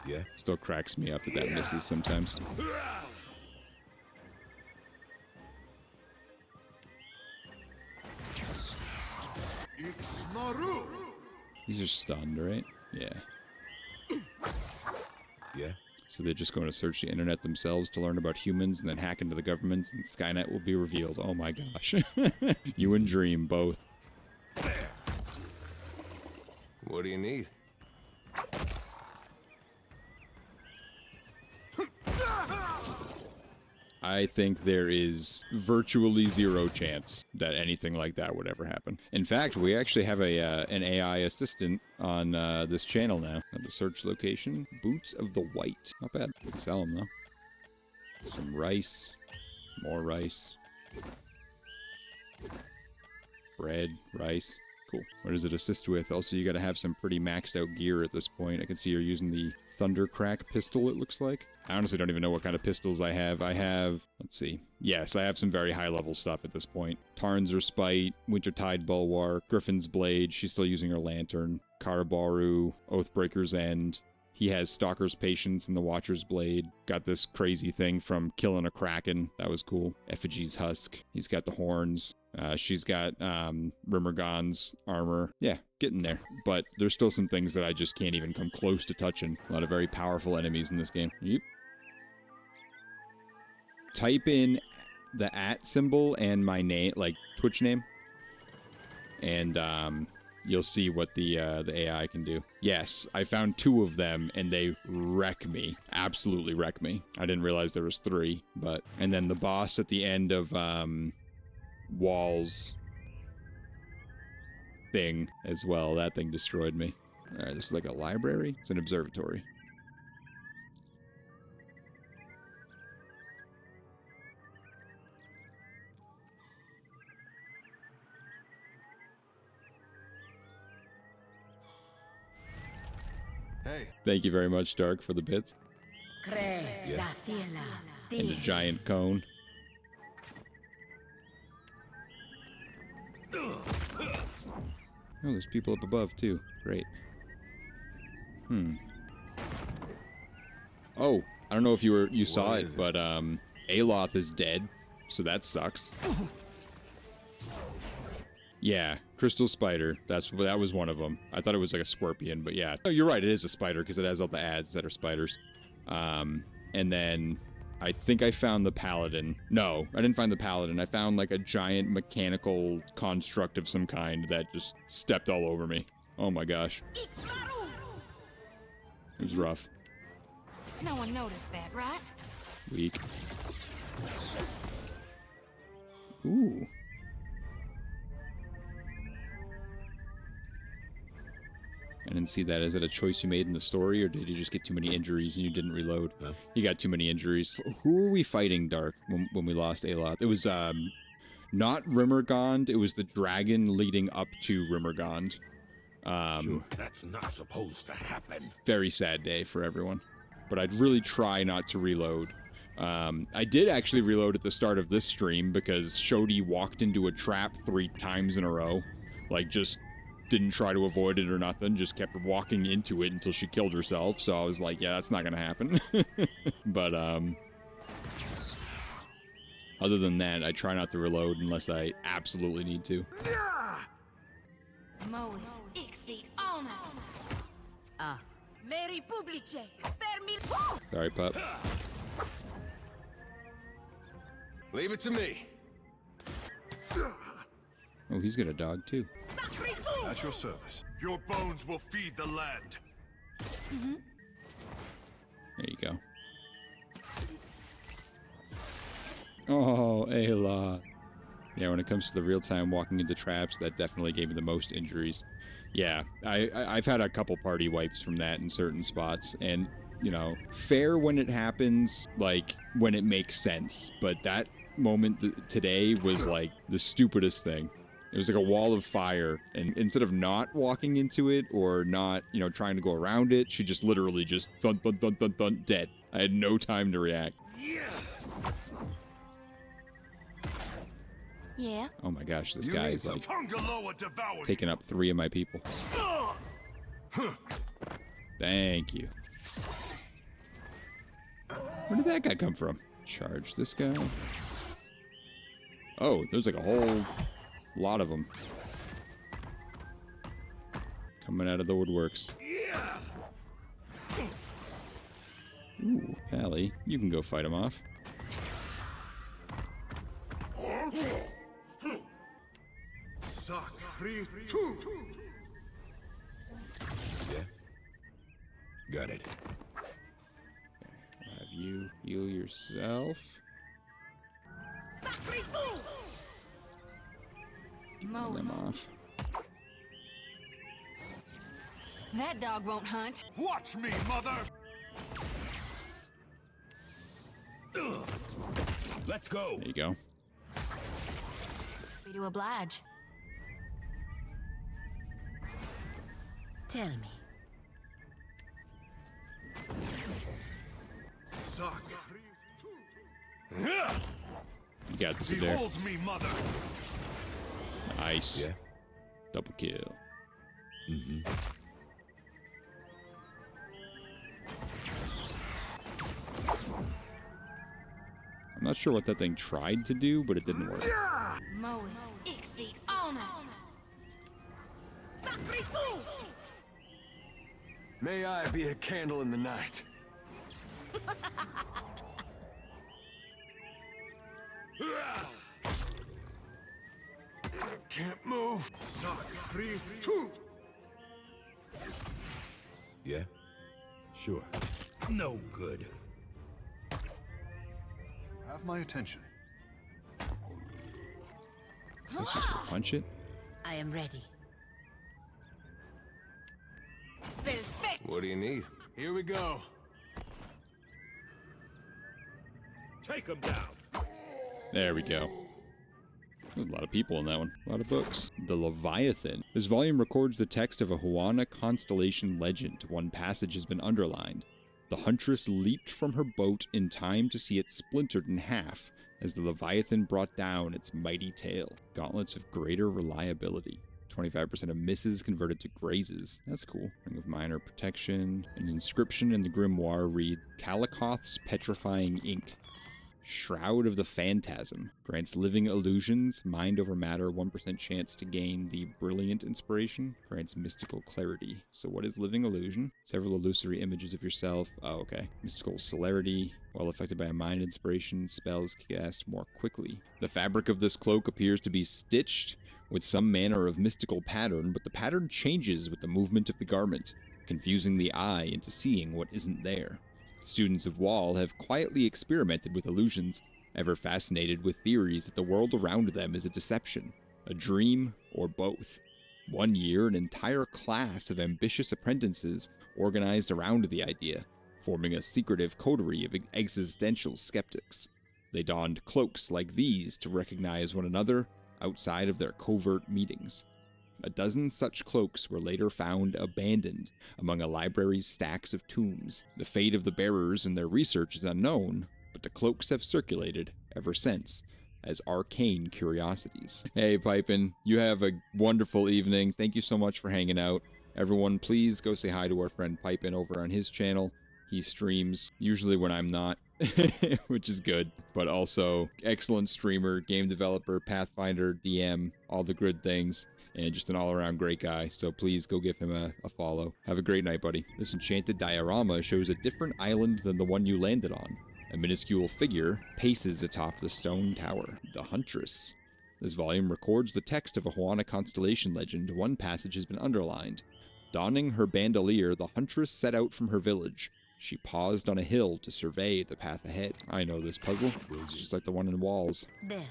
D: Yeah?
A: Still cracks me up that that misses sometimes. These are stunned, right? Yeah.
D: Yeah?
A: So they're just going to search the internet themselves to learn about humans and then hack into the governments and Skynet will be revealed. Oh my gosh. You and Dream both.
D: What do you need?
A: I think there is virtually zero chance that anything like that would ever happen. In fact, we actually have an AI assistant on this channel now. At the search location, Boots of the White. Not bad. We can sell them though. Some rice. More rice. Bread. Rice. Cool. What does it assist with? Also, you gotta have some pretty maxed out gear at this point. I can see you're using the Thundercrack pistol, it looks like. I honestly don't even know what kind of pistols I have. I have, let's see. Yes, I have some very high level stuff at this point. Tarn's Respite, Wintertide Bulwark, Griffin's Blade, she's still using her lantern, Karabaru, Oathbreaker's End. He has Stalker's Patience and the Watcher's Blade. Got this crazy thing from killing a Kraken. That was cool. Effigy's Husk. He's got the horns. She's got Rimmergon's armor. Yeah, getting there. But there's still some things that I just can't even come close to touching. A lot of very powerful enemies in this game. Yep. Type in the @ symbol and my name, like Twitch name. And you'll see what the AI can do. Yes, I found 2 of them, and they wreck me. Absolutely wreck me. I didn't realize there was 3, but... And then the boss at the end of, Wall's thing as well. That thing destroyed me. Alright, this is like a library? It's an observatory.
D: Hey.
A: Thank you very much, Dark, for the bits.
E: Yeah.
A: And a giant cone. Oh, there's people up above, too. Great. Oh, I don't know if you saw it, but Aloth is dead, so that sucks. Yeah, Crystal Spider. That was one of them. I thought it was like a scorpion, but yeah. Oh, you're right, it is a spider because it has all the ads that are spiders. And then I think I found the paladin. No, I didn't find the paladin. I found like a giant mechanical construct of some kind that just stepped all over me. Oh my gosh. It was rough.
C: No one noticed that, right?
A: Weak. Ooh. An even see that. Is it a choice you made in the story, or did you just get too many injuries and you didn't reload?
D: Huh?
A: You got too many injuries. Who were we fighting, Dark, when we lost aloud? It was, not Rimmergond. It was the dragon leading up to Rimmergond.
D: Sure, that's not supposed to happen.
A: Very sad day for everyone. But I'd really try not to reload. I did actually reload at the start of this stream because Shodi walked into a trap 3 times in a row. Like, just didn't try to avoid it or nothing, just kept walking into it until she killed herself. So I was like, yeah, that's not gonna happen. But, other than that, I try not to reload unless I absolutely need to.
E: Ah. Mary Publice, spare me.
A: Sorry, pup.
G: Leave it to me.
A: Oh, he's got a dog, too.
B: At your service. Your bones will feed the land.
A: There you go. Oh, Ayla. Yeah, when it comes to the real-time walking into traps, that definitely gave me the most injuries. Yeah, I've had a couple party wipes from that in certain spots, and, you know, fair when it happens, like, when it makes sense, but that moment today was, like, the stupidest thing. It was like a wall of fire, and instead of not walking into it, or not, you know, trying to go around it, she just literally just thunk, thunk, thunk, thunk, thunk, dead. I had no time to react.
C: Yeah.
A: Oh my gosh, this guy is, like,
B: Tungaloa devoured.
A: taking up 3 of my people. Thank you. Where did that guy come from? Charge this guy. Oh, there's like a whole lot of them. Coming out of the woodworks. Ooh, Pally, you can go fight him off.
D: Yeah. Got it.
A: Have you heal yourself. Kill them off.
C: That dog won't hunt.
B: Watch me, mother.
D: Let's go.
A: There you go.
C: Happy to oblige.
E: Tell me.
A: You got this there.
B: Behold me, mother.
A: Nice.
D: Yeah.
A: Double kill. I'm not sure what that thing tried to do, but it didn't work.
G: May I be a candle in the night. Can't move.
D: Yeah. Sure. No good.
B: Have my attention.
A: Let's just go punch it.
E: I am ready.
G: What do you need? Here we go.
D: Take him down.
A: There we go. There's a lot of people in that one. A lot of books. The Leviathan. This volume records the text of a Huana constellation legend. One passage has been underlined. The huntress leaped from her boat in time to see it splintered in half as the Leviathan brought down its mighty tail. Gauntlets of greater reliability. 25% of misses converted to grazes. That's cool. Ring of minor protection. An inscription in the grimoire reads, Kalikoth's petrifying ink. Shroud of the Phantasm. Grants living illusions, mind over matter, 1% chance to gain the brilliant inspiration. Grants mystical clarity. So what is living illusion? Several illusory images of yourself. Oh, okay. Mystical celerity. While affected by a mind inspiration, spells cast more quickly. The fabric of this cloak appears to be stitched with some manner of mystical pattern, but the pattern changes with the movement of the garment, confusing the eye into seeing what isn't there. Students of Wall have quietly experimented with illusions, ever fascinated with theories that the world around them is a deception, a dream, or both. One year, an entire class of ambitious apprentices organized around the idea, forming a secretive coterie of existential skeptics. They donned cloaks like these to recognize one another outside of their covert meetings. A dozen such cloaks were later found abandoned among a library's stacks of tombs. The fate of the bearers and their research is unknown, but the cloaks have circulated ever since as arcane curiosities. Hey, Pipin, you have a wonderful evening. Thank you so much for hanging out. Everyone, please go say hi to our friend Pipin over on his channel. He streams, usually when I'm not, which is good, but also excellent streamer, game developer, Pathfinder, DM, all the good things, and just an all-around great guy, so please go give him a follow. Have a great night, buddy. This enchanted diorama shows a different island than the one you landed on. A minuscule figure paces atop the stone tower, the Huntress. This volume records the text of a Juana constellation legend. One passage has been underlined. Donning her bandolier, the Huntress set out from her village. She paused on a hill to survey the path ahead. I know this puzzle. It's just like the one in Walls.
E: There.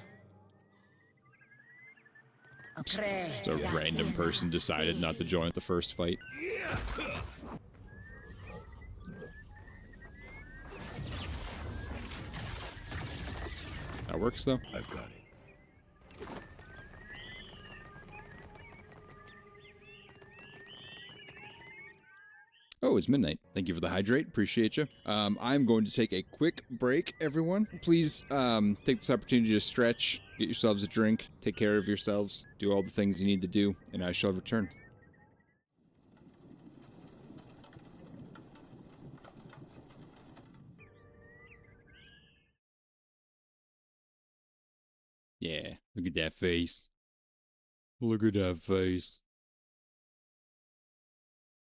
A: Just a random person decided not to join at the first fight. That works, though.
D: I've got it.
A: Oh, it's midnight. Thank you for the hydrate. Appreciate you. I'm going to take a quick break, everyone. Please take this opportunity to stretch, get yourselves a drink, take care of yourselves, do all the things you need to do, and I shall return. Yeah, look at that face. Look at that face.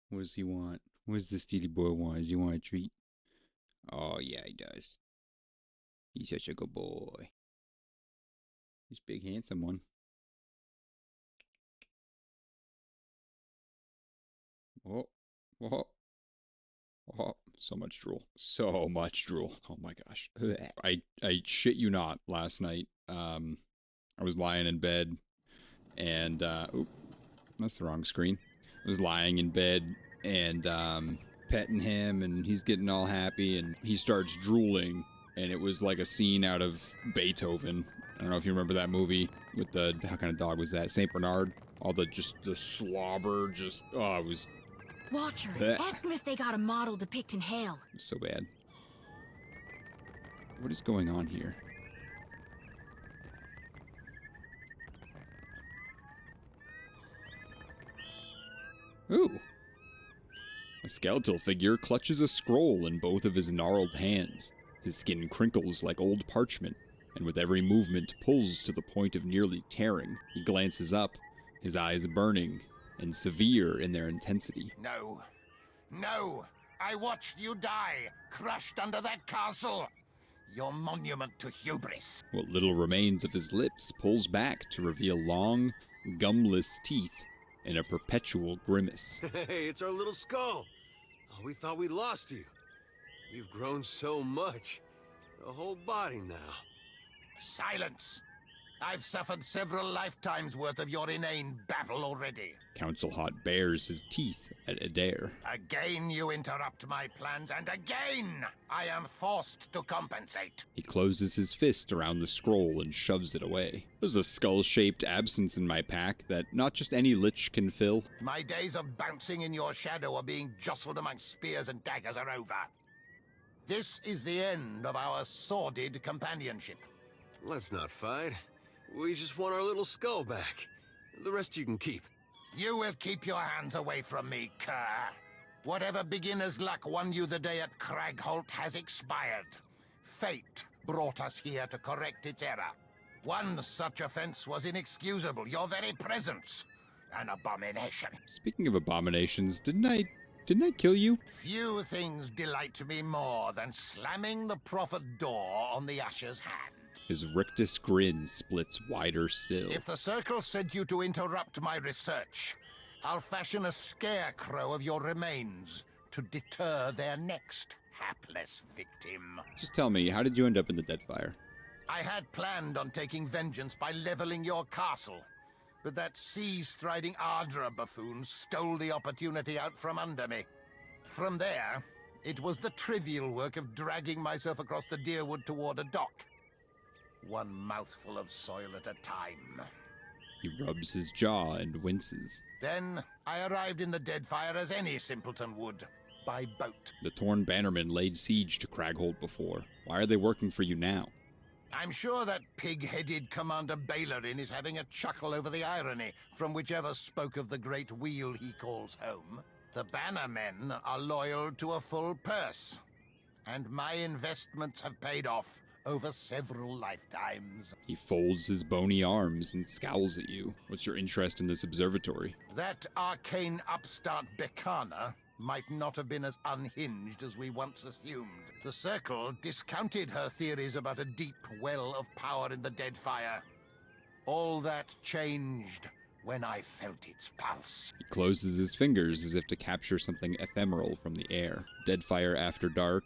A: What does he want? What does the Steely boy want? Does he want a treat? Oh, yeah, he does. He's such a good boy. He's a big, handsome one. Oh, oh, oh, so much drool. So much drool. Oh my gosh. I shit you not, last night, I was lying in bed, and, oop, that's the wrong screen. I was lying in bed, and, petting him, and he's getting all happy, and he starts drooling, and it was like a scene out of Beethoven. I don't know if you remember that movie with the, how kind of dog was that? St. Bernard? All the, just, the slobber, just, oh, it was...
C: Watcher,
A: Blech.
C: ask him if they got a model depicting hell.
A: It was so bad. What is going on here? Ooh. A skeletal figure clutches a scroll in both of his gnarled hands. His skin crinkles like old parchment, and with every movement pulls to the point of nearly tearing. He glances up, his eyes burning and severe in their intensity.
I: No. No! I watched you die, crushed under that castle! Your monument to hubris.
A: What little remains of his lips pulls back to reveal long, gumless teeth in a perpetual grimace.
G: Hey, it's our little skull. Oh, we thought we lost you. You've grown so much. A whole body now.
I: Silence! I've suffered several lifetimes worth of your inane babble already.
A: Council Hot bares his teeth at Adair.
I: Again you interrupt my plans, and again I am forced to compensate.
A: He closes his fist around the scroll and shoves it away. There's a skull-shaped absence in my pack that not just any lich can fill.
I: My days of bouncing in your shadow or being jostled among spears and daggers are over. This is the end of our sordid companionship.
G: Let's not fight. We just want our little skull back. The rest you can keep.
I: You will keep your hands away from me, cur. Whatever beginner's luck won you the day at Cragholt has expired. Fate brought us here to correct its error. One such offense was inexcusable. Your very presence, an abomination.
A: Speaking of abominations, didn't I kill you?
I: Few things delight me more than slamming the prophet door on the usher's hand.
A: His rictus grin splits wider still.
I: If the Circle sent you to interrupt my research, I'll fashion a scarecrow of your remains to deter their next hapless victim.
A: Just tell me, how did you end up in the Deadfire?
I: I had planned on taking vengeance by leveling your castle, but that sea-striding Ardra buffoon stole the opportunity out from under me. From there, it was the trivial work of dragging myself across the Deerwood toward a dock. One mouthful of soil at a time.
A: He rubs his jaw and winces.
I: Then I arrived in the Deadfire as any simpleton would, by boat.
A: The Torn Bannermen laid siege to Cragholt before. Why are they working for you now?
I: I'm sure that pig-headed Commander Bailerin is having a chuckle over the irony from whichever spoke of the great wheel he calls home. The Bannermen are loyal to a full purse, and my investments have paid off over several lifetimes.
A: He folds his bony arms and scowls at you. What's your interest in this observatory?
I: That arcane upstart Berkana might not have been as unhinged as we once assumed. The Circle discounted her theories about a deep well of power in the Deadfire. All that changed when I felt its pulse.
A: He closes his fingers as if to capture something ephemeral from the air. Deadfire After Dark,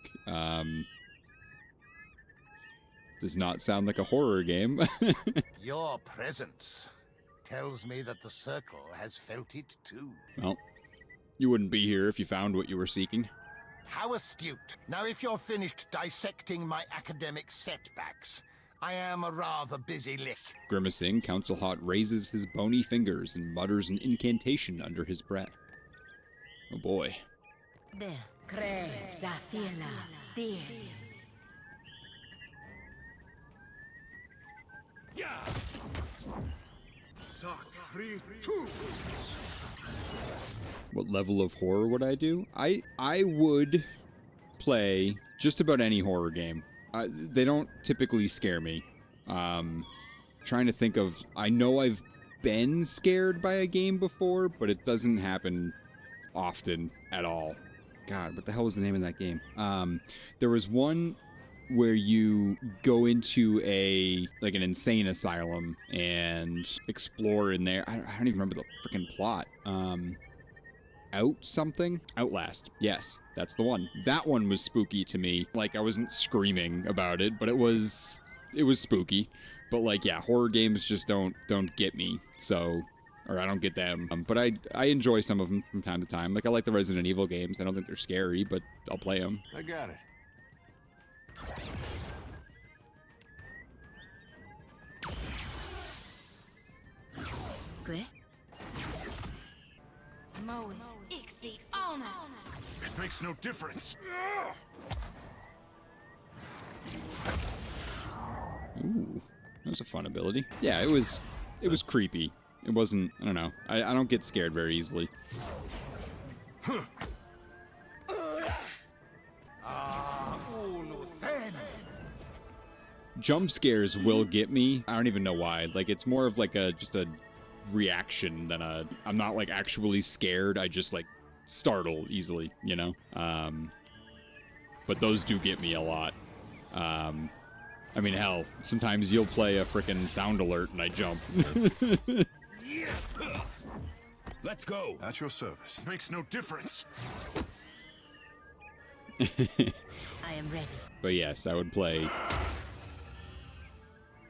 A: does not sound like a horror game.
I: Your presence tells me that the Circle has felt it too.
A: Well, you wouldn't be here if you found what you were seeking.
I: How astute. Now, if you're finished dissecting my academic setbacks, I am a rather busy lick.
A: Grimacing, Council Hot raises his bony fingers and mutters an incantation under his breath. Oh boy.
E: There. Crave da fiela dear.
A: What level of horror would I do? I would play just about any horror game. They don't typically scare me. Trying to think of... I know I've been scared by a game before, but it doesn't happen often at all. God, what the hell was the name of that game? There was one where you go into an insane asylum and explore in there. I don't even remember the freaking plot. Outlast. Yes, that's the one. That one was spooky to me. Like, I wasn't screaming about it, but it was spooky. But like, yeah, horror games just don't get me. So, or I don't get them. But I enjoy some of them from time to time. Like, I like the Resident Evil games. I don't think they're scary, but I'll play them.
G: I got it.
E: Good.
C: Moe, Ixie, Ona.
B: It makes no difference.
A: Ooh, that was a fun ability. Yeah, it was creepy. It wasn't, I don't know. I don't get scared very easily. Jump scares will get me. I don't even know why. Like, it's more of like just a reaction than I'm not like actually scared. I just like startle easily, you know? But those do get me a lot. I mean, hell, sometimes you'll play a frickin' sound alert and I jump.
D: Let's go.
B: At your service. Makes no difference.
E: I am ready.
A: But yes, I would play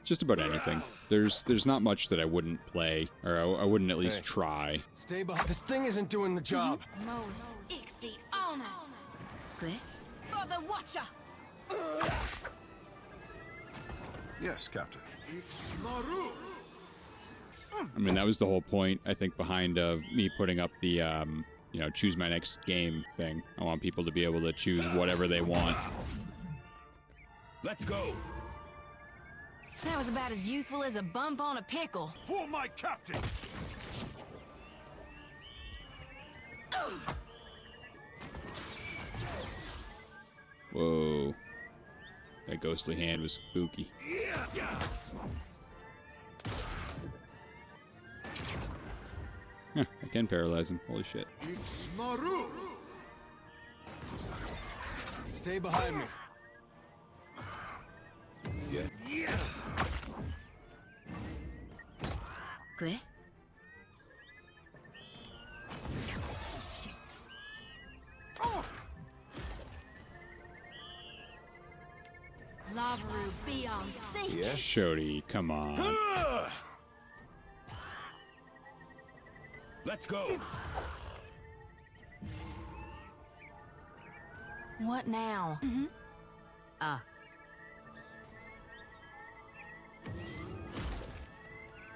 A: just about anything. There's not much that I wouldn't play, or I wouldn't at least try.
G: Stay behind. This thing isn't doing the job.
C: Moe, Ixie, Ona.
E: Good. For the Watcher.
B: Yes, Captain.
A: I mean, that was the whole point, I think, behind me putting up the, choose my next game thing. I want people to be able to choose whatever they want.
D: Let's go.
C: That was about as useful as a bump on a pickle.
B: For my captain!
A: Whoa. That ghostly hand was spooky. Huh, I can paralyze him. Holy shit.
G: Stay behind me.
E: Good.
C: Lavaru, be on sync.
A: Shody, come on.
D: Let's go.
C: What now?
E: Ah,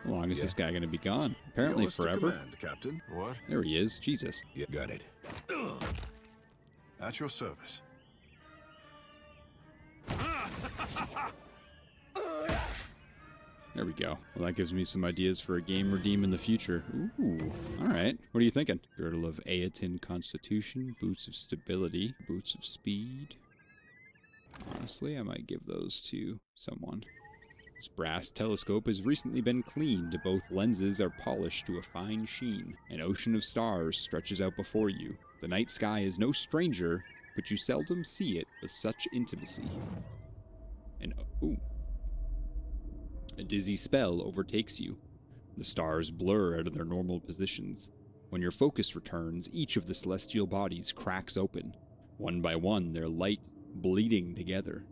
A: How long is this guy going to be gone? Apparently
B: Yours to
A: forever.
B: command, Captain.
G: What?
A: There he is. Jesus.
D: You got it.
B: At your service.
A: There we go. Well, that gives me some ideas for a game redeem in the future. Ooh. All right. What are you thinking? Girdle of Aetin Constitution, Boots of Stability, Boots of Speed. Honestly, I might give those to someone. This brass telescope has recently been cleaned. Both lenses are polished to a fine sheen. An ocean of stars stretches out before you. The night sky is no stranger, but you seldom see it with such intimacy. And ooh. A dizzy spell overtakes you. The stars blur out of their normal positions. When your focus returns, each of the celestial bodies cracks open. One by one, their light bleeding together.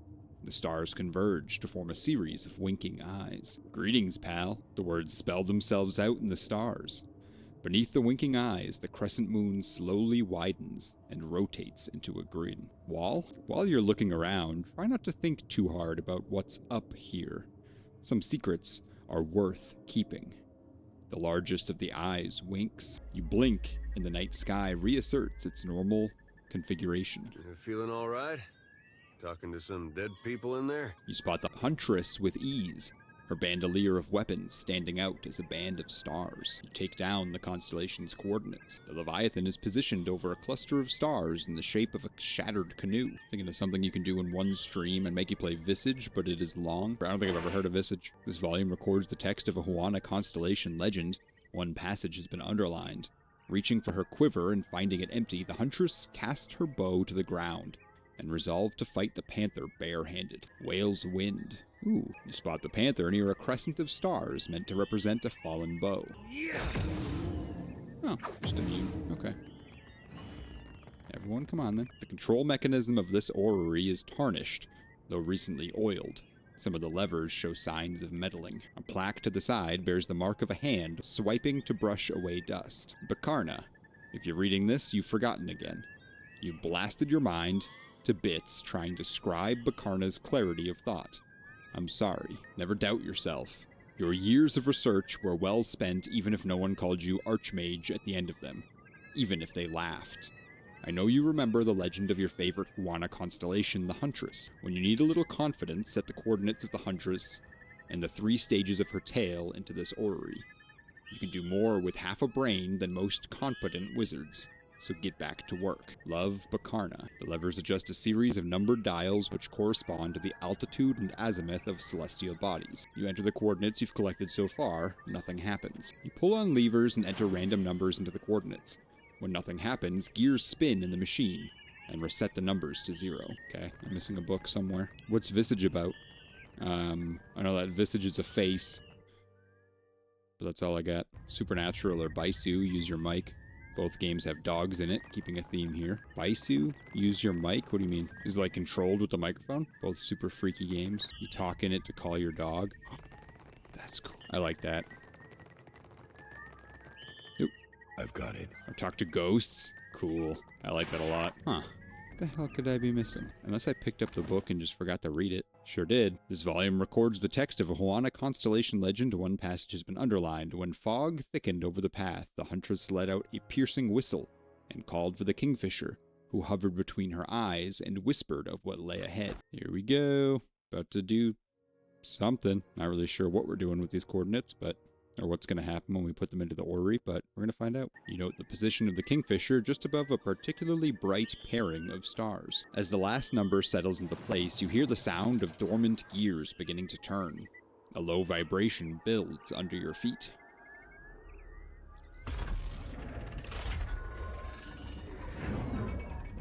A: The stars converge to form a series of winking eyes. Greetings, pal. The words spell themselves out in the stars. Beneath the winking eyes, the crescent moon slowly widens and rotates into a grid. While you're looking around, try not to think too hard about what's up here. Some secrets are worth keeping. The largest of the eyes winks. You blink, and the night sky reasserts its normal configuration.
G: You feeling all right? Talking to some dead people in there?
A: You spot the Huntress with ease, her bandolier of weapons standing out as a band of stars. You take down the constellation's coordinates. The Leviathan is positioned over a cluster of stars in the shape of a shattered canoe. Thinking of something you can do in one stream and make you play Visage, but it is long. I don't think I've ever heard of Visage. This volume records the text of a Huana constellation legend. One passage has been underlined. Reaching for her quiver and finding it empty, the Huntress cast her bow to the ground and resolved to fight the Panther barehanded. Whale's Wind. Ooh, you spot the Panther near a crescent of stars meant to represent a fallen bow. Oh, just immune. Okay. Everyone, come on then. The control mechanism of this orrery is tarnished, though recently oiled. Some of the levers show signs of meddling. A plaque to the side bears the mark of a hand swiping to brush away dust. Berkana. If you're reading this, you've forgotten again. You've blasted your mind to bits trying to scribe Berkana's clarity of thought. I'm sorry. Never doubt yourself. Your years of research were well spent even if no one called you Archmage at the end of them. Even if they laughed. I know you remember the legend of your favorite Huana constellation, the Huntress. When you need a little confidence, set the coordinates of the Huntress and the 3 stages of her tail into this orrery. You can do more with half a brain than most competent wizards. So get back to work. Love, Berkana. The levers adjust a series of numbered dials which correspond to the altitude and azimuth of celestial bodies. You enter the coordinates you've collected so far, nothing happens. You pull on levers and enter random numbers into the coordinates. When nothing happens, gears spin in the machine and reset the numbers to 0. Okay, I'm missing a book somewhere. What's Visage about? I know that Visage is a face, but that's all I got. Supernatural or Baisu, use your mic. Both games have dogs in it, keeping a theme here. Baisu, use your mic? What do you mean? Is it like controlled with the microphone? Both super freaky games. You talk in it to call your dog. That's cool. I like that. Oop.
D: I've got it.
A: Or talk to ghosts. Cool. I like that a lot. Huh. What the hell could I be missing? Unless I picked up the book and just forgot to read it. Sure did. This volume records the text of a Huana constellation legend. One passage has been underlined. When fog thickened over the path, the Huntress let out a piercing whistle and called for the Kingfisher, who hovered between her eyes and whispered of what lay ahead. Here we go. About to do something. Not really sure what we're doing with these coordinates, or what's going to happen when we put them into the orrery, but we're going to find out. You note the position of the Kingfisher just above a particularly bright pairing of stars. As the last number settles into place, you hear the sound of dormant gears beginning to turn. A low vibration builds under your feet.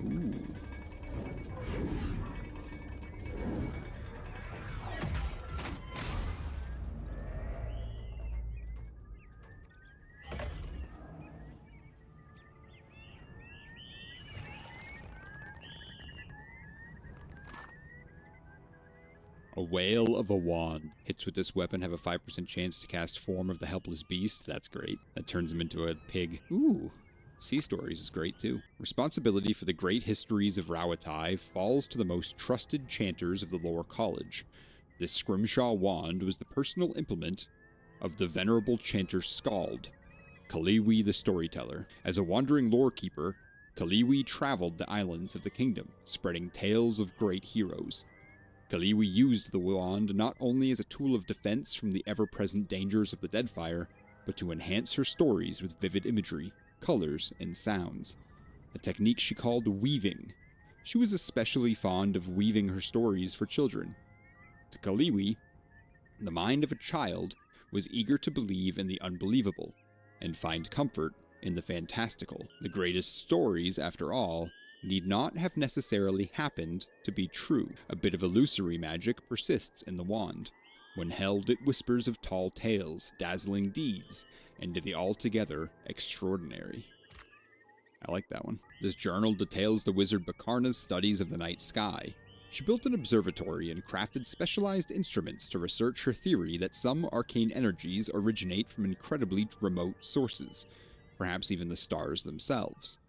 A: Ooh. A whale of a wand. Hits with this weapon have a 5% chance to cast Form of the Helpless Beast. That's great. That turns him into a pig. Ooh. Sea Stories is great too. Responsibility for the great histories of Rawatai falls to the most trusted chanters of the Lore College. This Scrimshaw wand was the personal implement of the venerable chanter Skald, Kaliwi the Storyteller. As a wandering lore keeper, Kaliwi traveled the islands of the kingdom, spreading tales of great heroes. Kaliwi used the wand not only as a tool of defense from the ever-present dangers of the Deadfire, but to enhance her stories with vivid imagery, colors, and sounds. A technique she called weaving. She was especially fond of weaving her stories for children. To Kaliwi, the mind of a child was eager to believe in the unbelievable, and find comfort in the fantastical. The greatest stories, after all, need not have necessarily happened to be true. A bit of illusory magic persists in the wand. When held, it whispers of tall tales, dazzling deeds, and the altogether extraordinary. I like that one. This journal details the wizard Berkana's studies of the night sky. She built an observatory and crafted specialized instruments to research her theory that some arcane energies originate from incredibly remote sources, perhaps even the stars themselves.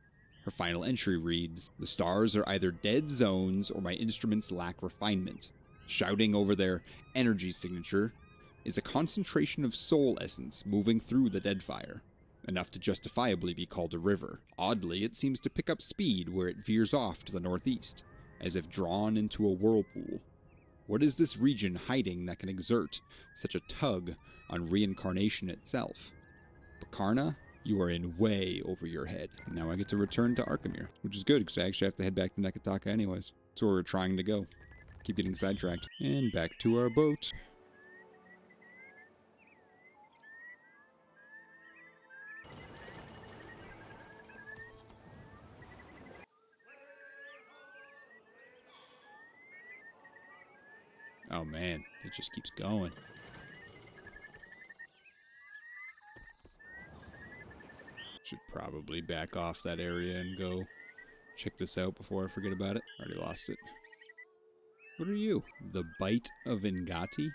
A: Her final entry reads, "The stars are either dead zones or my instruments lack refinement. Shouting over their energy signature is a concentration of soul essence moving through the Deadfire, enough to justifiably be called a river. Oddly, it seems to pick up speed where it veers off to the northeast, as if drawn into a whirlpool. What is this region hiding that can exert such a tug on reincarnation itself? Berkana, you are in way over your head." Now I get to return to Arkhamir, which is good because I actually have to head back to Nekataka anyways. That's where we're trying to go. Keep getting sidetracked. And back to our boat. Oh man, it just keeps going. Should probably back off that area and go check this out before I forget about it. Already lost it. What are you? The Bite of Ingati?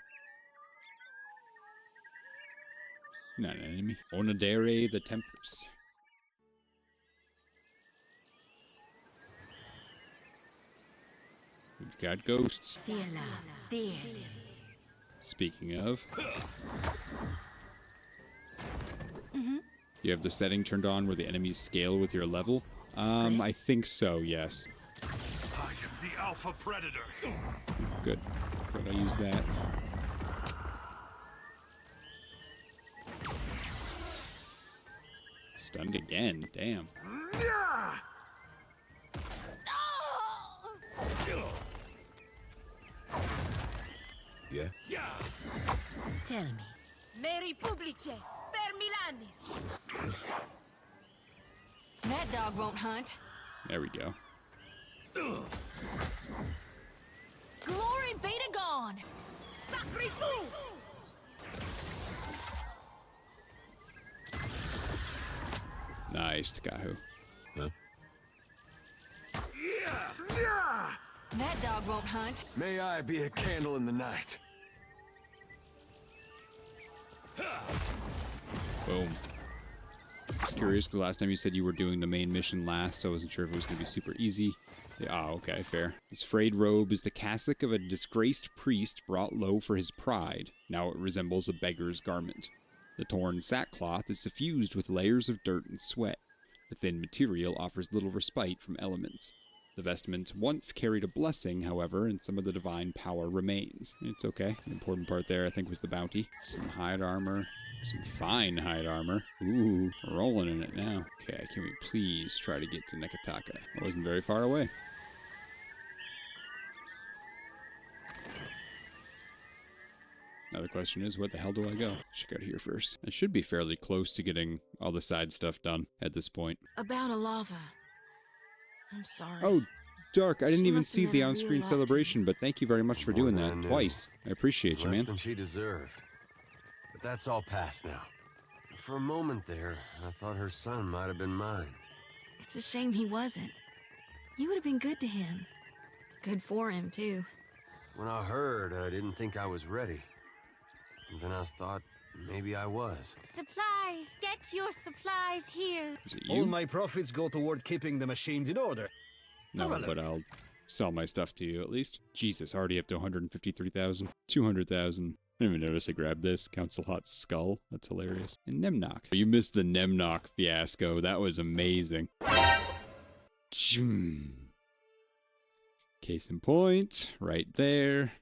A: Not an enemy. Onodere the Temptress. We've got ghosts. Speaking of. You have the setting turned on where the enemies scale with your level? I think so, yes.
B: I am the Alpha Predator.
A: Good. Good, I use that. Stunned again, damn.
D: Yeah?
E: Tell me. Meri publices, per Milanis.
C: That dog won't hunt.
A: There we go.
C: Glory be to God!
E: Sacri tu!
A: Nice, Takahu.
D: Huh?
C: That dog won't hunt.
G: May I be a candle in the night.
A: Boom. Curious, the last time you said you were doing the main mission last, so I wasn't sure if it was going to be super easy. Yeah, oh, okay, fair. This frayed robe is the cassock of a disgraced priest brought low for his pride. Now it resembles a beggar's garment. The torn sackcloth is suffused with layers of dirt and sweat. The thin material offers little respite from elements. The vestment once carried a blessing, however, and some of the divine power remains. It's okay. The important part there, I think, was the bounty. Some hide armor. Some fine hide armor. Ooh, we're rolling in it now. Okay, can we please try to get to Nekataka? I wasn't very far away. Now the question is, where the hell do I go? Check out here first. I should be fairly close to getting all the side stuff done at this point.
C: About a lava. I'm sorry.
A: Oh, Dark, I didn't
C: She
A: even
C: must have
A: see
C: meant
A: the
C: a real
A: on-screen
C: lot to
A: celebration,
C: you.
A: but thank you very much for
G: More
A: doing
G: than I
A: that
G: knew.
A: twice. I appreciate you,
G: Less
A: man.
G: than she deserved. But that's all past now. For a moment there, I thought her son might have been mine.
C: It's a shame he wasn't. You would have been good to him. Good for him, too.
G: When I heard, I didn't think I was ready. And then I thought maybe I was.
F: Supplies! Get your supplies here!
A: Is it
J: All
A: you?
J: my profits go toward keeping the machines in order.
A: No,
J: Have a
A: but
J: look.
A: I'll sell my stuff to you at least. Jesus, already up to 153,000. 200,000. I didn't even notice I grabbed this. Council Hot's skull. That's hilarious. And Nemnock. You missed the Nemnock fiasco. That was amazing. Case in point. Right there.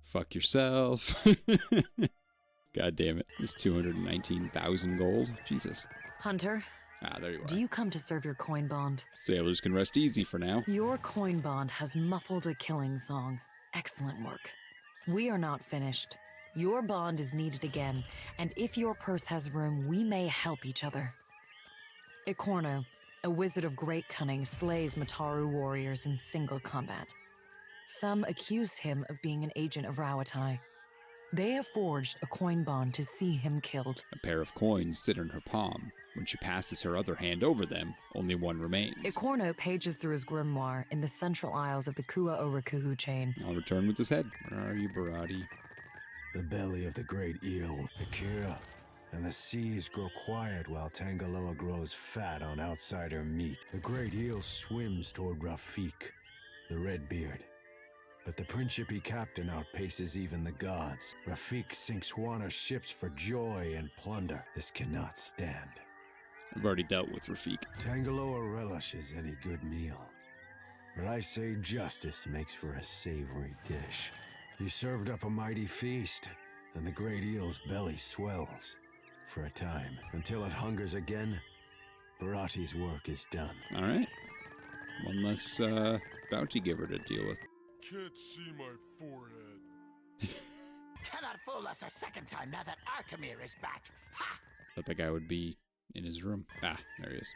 A: Fuck yourself. God damn it. It's 219,000 gold. Jesus.
K: Hunter,
A: Ah, there you are.
K: do you come to serve your coin bond?
A: Sailors can rest easy for now.
K: Your coin bond has muffled a killing song. Excellent work. We are not finished. Your bond is needed again, and if your purse has room, we may help each other. Ikorno, a wizard of great cunning, slays Mataru warriors in single combat. Some accuse him of being an agent of Rawatai. They have forged a coin bond to see him killed.
A: A pair of coins sit in her palm. When she passes her other hand over them, only one remains.
K: Ikorno pages through his grimoire in the central aisles of the Kua Orakuhu chain.
A: I'll return with his head. Where are you, Barati?
L: The belly of the great eel, Akira, and the seas grow quiet while Tangaloa grows fat on outsider meat. The great eel swims toward Rafik, the Redbeard. But the Principe captain outpaces even the gods. Rafik sinks Juana's ships for joy and plunder. This cannot stand.
A: I've already dealt with Rafik.
L: Tangaloa relishes any good meal. But I say justice makes for a savory dish. You served up a mighty feast, and the great eel's belly swells. For a time, until it hungers again, Barati's work is done.
A: All right. One less bounty giver to deal with.
B: Can't see my forehead.
I: Cannot fool us a second time now that Arkamir is back. Ha!
A: Thought that guy would be in his room. Ah, there he is.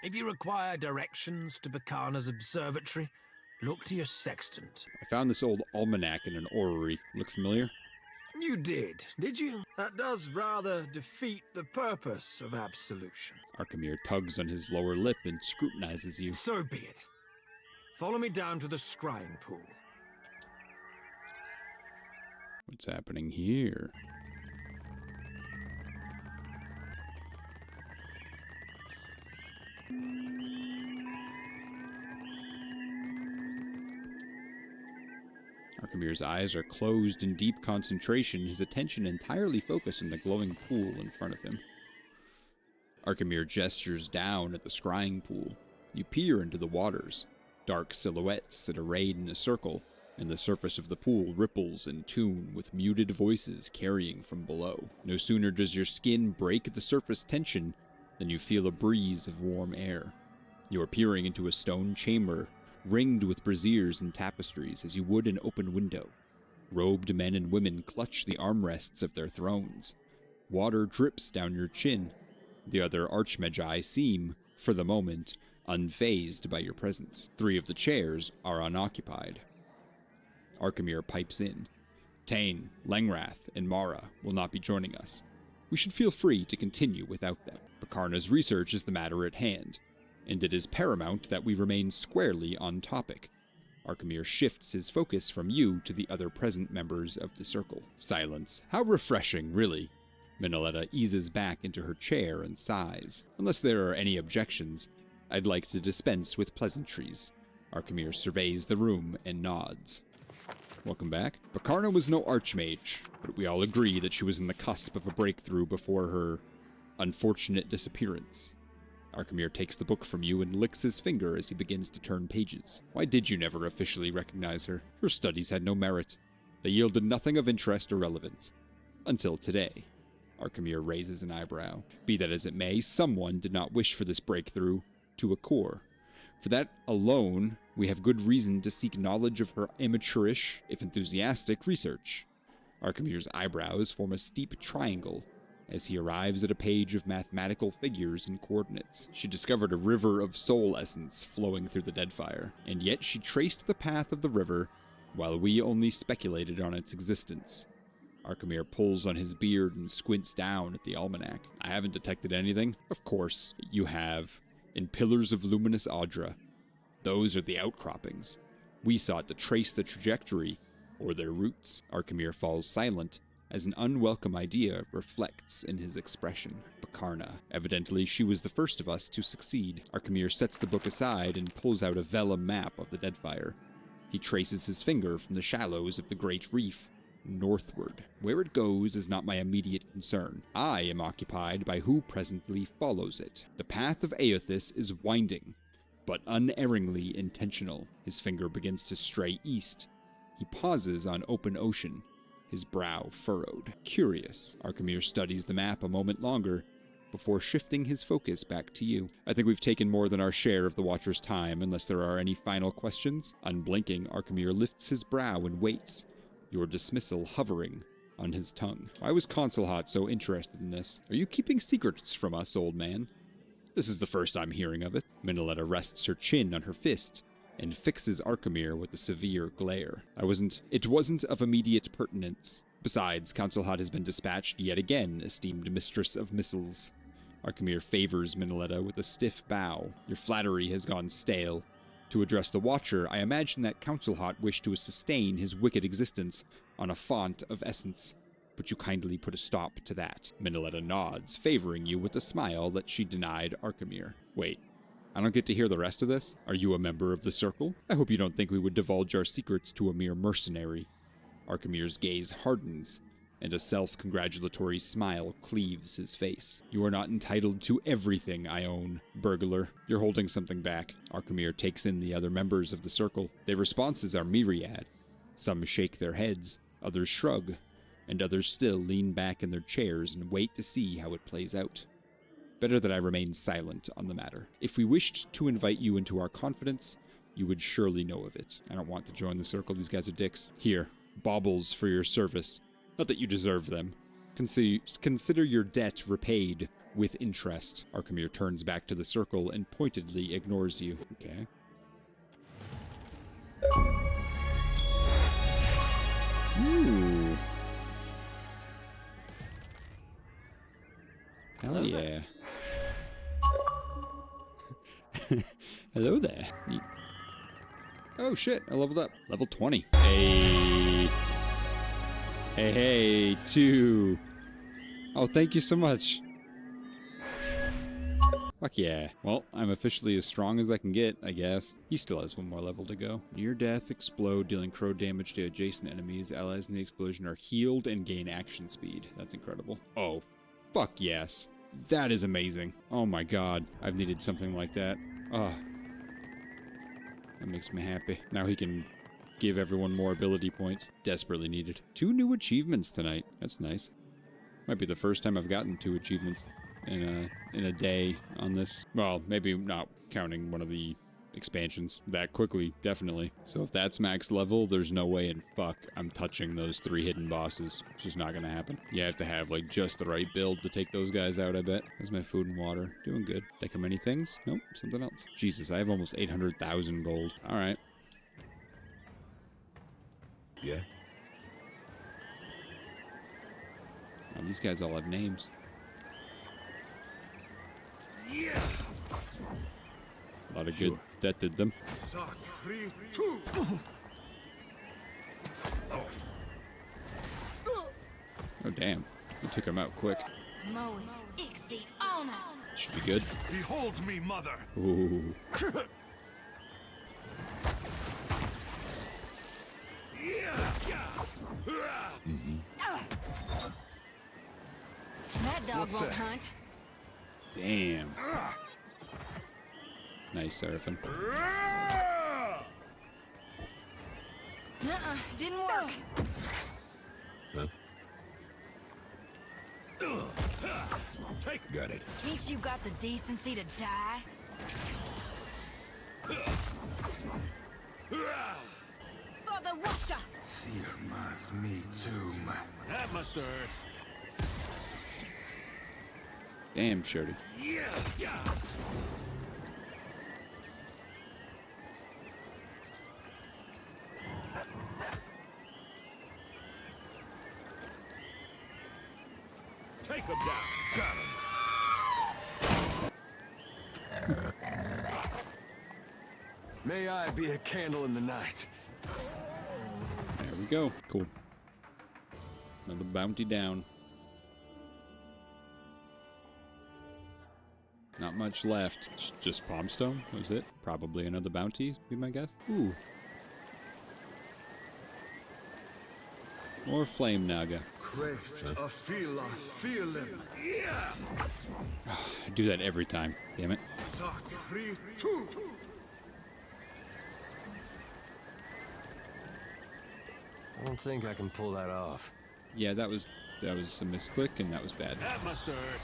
J: If you require directions to Berkana's Observatory, look to your sextant.
A: I found this old almanac in an orrery. Look familiar?
J: You did you? That does rather defeat the purpose of absolution.
A: Arkamir tugs on his lower lip and scrutinizes you.
J: So be it. Follow me down to the scrying pool.
A: What's happening here? Arkamir's eyes are closed in deep concentration, his attention entirely focused on the glowing pool in front of him. Arkamir gestures down at the scrying pool. You peer into the waters. Dark silhouettes sit arrayed in a circle, and the surface of the pool ripples in tune with muted voices carrying from below. No sooner does your skin break the surface tension than you feel a breeze of warm air. You are peering into a stone chamber, ringed with braziers and tapestries as you would an open window. Robed men and women clutch the armrests of their thrones. Water drips down your chin. The other archmagi seem, for the moment, unfazed by your presence. 3 of the chairs are unoccupied. Arkamir pipes in. Tane, Lengrath, and Mara will not be joining us. We should feel free to continue without them. Berkana's research is the matter at hand, and it is paramount that we remain squarely on topic. Arkamir shifts his focus from you to the other present members of the circle. Silence. How refreshing, really. Minoletta eases back into her chair and sighs. Unless there are any objections, I'd like to dispense with pleasantries. Arkamir surveys the room and nods. Welcome back. Berkana was no archmage, but we all agree that she was in the cusp of a breakthrough before her unfortunate disappearance. Arkamir takes the book from you and licks his finger as he begins to turn pages. Why did you never officially recognize her? Her studies had no merit. They yielded nothing of interest or relevance. Until today. Arkamir raises an eyebrow. Be that as it may, someone did not wish for this breakthrough to occur. For that alone, we have good reason to seek knowledge of her amateurish, if enthusiastic, research. Arkamir's eyebrows form a steep triangle as he arrives at a page of mathematical figures and coordinates. She discovered a river of soul essence flowing through the Deadfire, and yet she traced the path of the river, while we only speculated on its existence. Arkamir pulls on his beard and squints down at the almanac. I haven't detected anything. Of course, you have. In Pillars of Luminous Audra. Those are the outcroppings. We sought to trace the trajectory or their roots. Archimere falls silent as an unwelcome idea reflects in his expression. Berkana. Evidently, she was the first of us to succeed. Archimere sets the book aside and pulls out a vellum map of the Deadfire. He traces his finger from the shallows of the Great Reef northward. Where it goes is not my immediate concern. I am occupied by who presently follows it. The path of Aothis is winding, but unerringly intentional. His finger begins to stray east. He pauses on open ocean, his brow furrowed. Curious, Archimere studies the map a moment longer before shifting his focus back to you. I think we've taken more than our share of the Watcher's time, unless there are any final questions. Unblinking, Archimere lifts his brow and waits, your dismissal hovering on his tongue. Why was Consulhat so interested in this? Are you keeping secrets from us, old man? This is the first I'm hearing of it. Minoletta rests her chin on her fist and fixes Archimere with a severe glare. It wasn't of immediate pertinence. Besides, Consulhat has been dispatched yet again, esteemed mistress of missiles. Archimere favors Minoletta with a stiff bow. Your flattery has gone stale. To address the Watcher, I imagine that Consulhat wished to sustain his wicked existence on a font of essence, but you kindly put a stop to that. Minoletta nods, favoring you with a smile that she denied Archimere. Wait, I don't get to hear the rest of this? Are you a member of the Circle? I hope you don't think we would divulge our secrets to a mere mercenary. Archimere's gaze hardens, and a self-congratulatory smile cleaves his face. You are not entitled to everything I own, burglar. You're holding something back. Archimere takes in the other members of the Circle. Their responses are myriad. Some shake their heads, others shrug, and others still lean back in their chairs and wait to see how it plays out. Better that I remain silent on the matter. If we wished to invite you into our confidence, you would surely know of it. I don't want to join the Circle. These guys are dicks. Here, baubles for your service. Not that you deserve them. Consider your debt repaid with interest. Archimere turns back to the Circle and pointedly ignores you. Okay. Ooh. Hell yeah. Hello there. Neat. Oh shit, I leveled up. Level 20. Hey. Hey, 2. Oh, thank you so much. Fuck yeah. Well, I'm officially as strong as I can get, I guess. He still has one more level to go. Near death, explode, dealing crow damage to adjacent enemies. Allies in the explosion are healed and gain action speed. That's incredible. Oh, fuck yes. That is amazing. Oh my god. I've needed something like that. Oh. That makes me happy. Now he can give everyone more ability points. Desperately needed. 2 new achievements tonight. That's nice. Might be the first time I've gotten 2 achievements in a day on this. Well, maybe not counting one of the expansions that quickly, definitely. So if that's max level, there's no way in fuck I'm touching those 3 hidden bosses. It's just not gonna happen. You have to have like just the right build to take those guys out, I bet. How's my food and water? Doing good. Think of many things? Nope, something else. Jesus, I have almost 800,000 gold. All right.
D: Yeah?
A: Oh, these guys all have names.
B: Yeah.
A: A lot of good. That did them. Oh damn! You took him out quick. Should be good.
B: Behold me, mother.
A: Ooh.
C: That dog won't hunt.
A: Damn. Nice, Seraphim.
C: Didn't work.
D: Huh? Got it.
C: Ain't you got the decency to die?
E: For the washer!
H: Sirmas me tomb.
G: That must have hurt.
A: Damn, Shorty.
G: Yeah. Take him down. Got him.
J: May I be a candle in the night.
A: There we go. Cool. Another bounty down. Not much left. Just Palmstone, was it? Probably another bounty, be my guess. Ooh. More Flame Naga.
B: Craft a fila feelim.
A: I do that every time. Damn it.
B: Sakri tu.
G: I don't think I can pull that off.
A: Yeah, that was a misclick, and that was bad.
G: That must have hurt.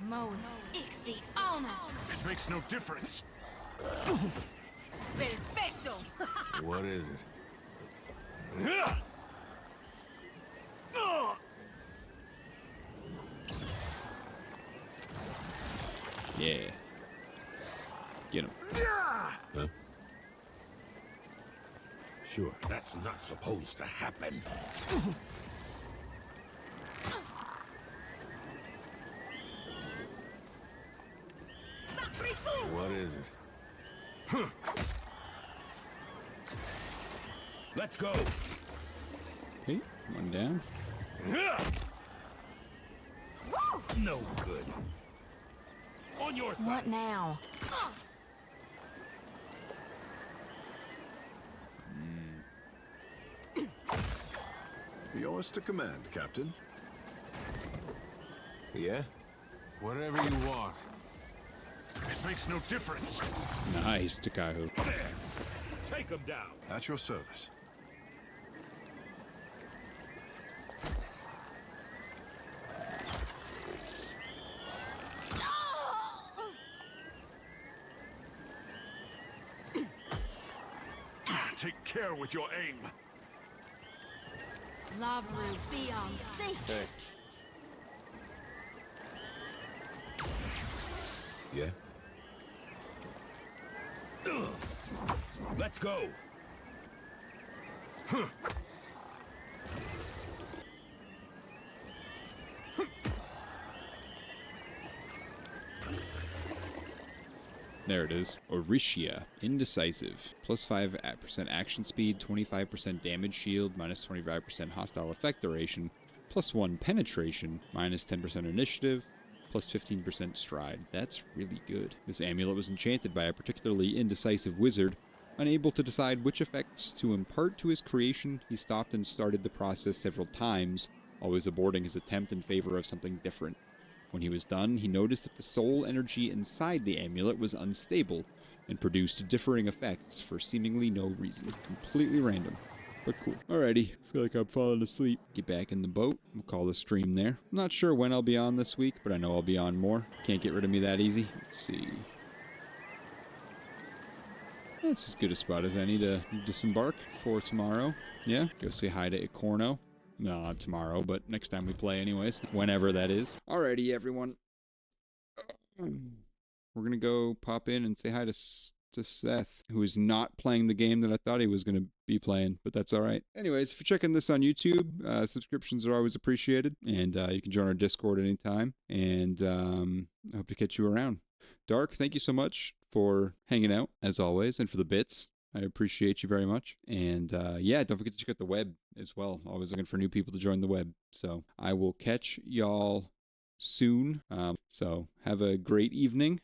C: Moe, Ixie, Alna.
B: It makes no difference.
E: Perfecto!
G: What is it?
A: Yeah. Get him.
D: Huh?
G: Sure.
D: That's not supposed to happen.
G: What is it?
D: Let's go.
A: Okay, one down.
D: No good. On your side.
C: What now?
B: Yours to command, Captain.
G: Yeah? Whatever you want.
B: It makes no difference.
A: Nice, Takahu.
D: There. Take him down.
B: At your service. Take care with your aim.
C: Lavru, be on safe.
G: Hey. Yeah?
D: Let's go.
A: There it is. Oricia. Indecisive. Plus 5% action speed, 25% damage shield, minus 25% hostile effect duration, plus 1 penetration, minus 10% initiative, plus 15% stride. That's really good. This amulet was enchanted by a particularly indecisive wizard. Unable to decide which effects to impart to his creation, he stopped and started the process several times, always aborting his attempt in favor of something different. When he was done, he noticed that the soul energy inside the amulet was unstable and produced differing effects for seemingly no reason. Completely random, but cool. Alrighty, feel like I'm falling asleep. Get back in the boat. We'll call the stream there. I'm not sure when I'll be on this week, but I know I'll be on more. Can't get rid of me that easy. Let's see. That's as good a spot as any to disembark for tomorrow. Yeah, go say hi to Icorno. No, not tomorrow, but next time we play anyways. Whenever that is. Alrighty, everyone. We're gonna go pop in and say hi to Seth, who is not playing the game that I thought he was gonna be playing, but that's alright. Anyways, if you're checking this on YouTube, subscriptions are always appreciated, and you can join our Discord anytime, and I hope to catch you around. Dark, thank you so much for hanging out, as always, and for the bits. I appreciate you very much. And yeah, don't forget to check out the web as well. Always looking for new people to join the web. So I will catch y'all soon. So have a great evening.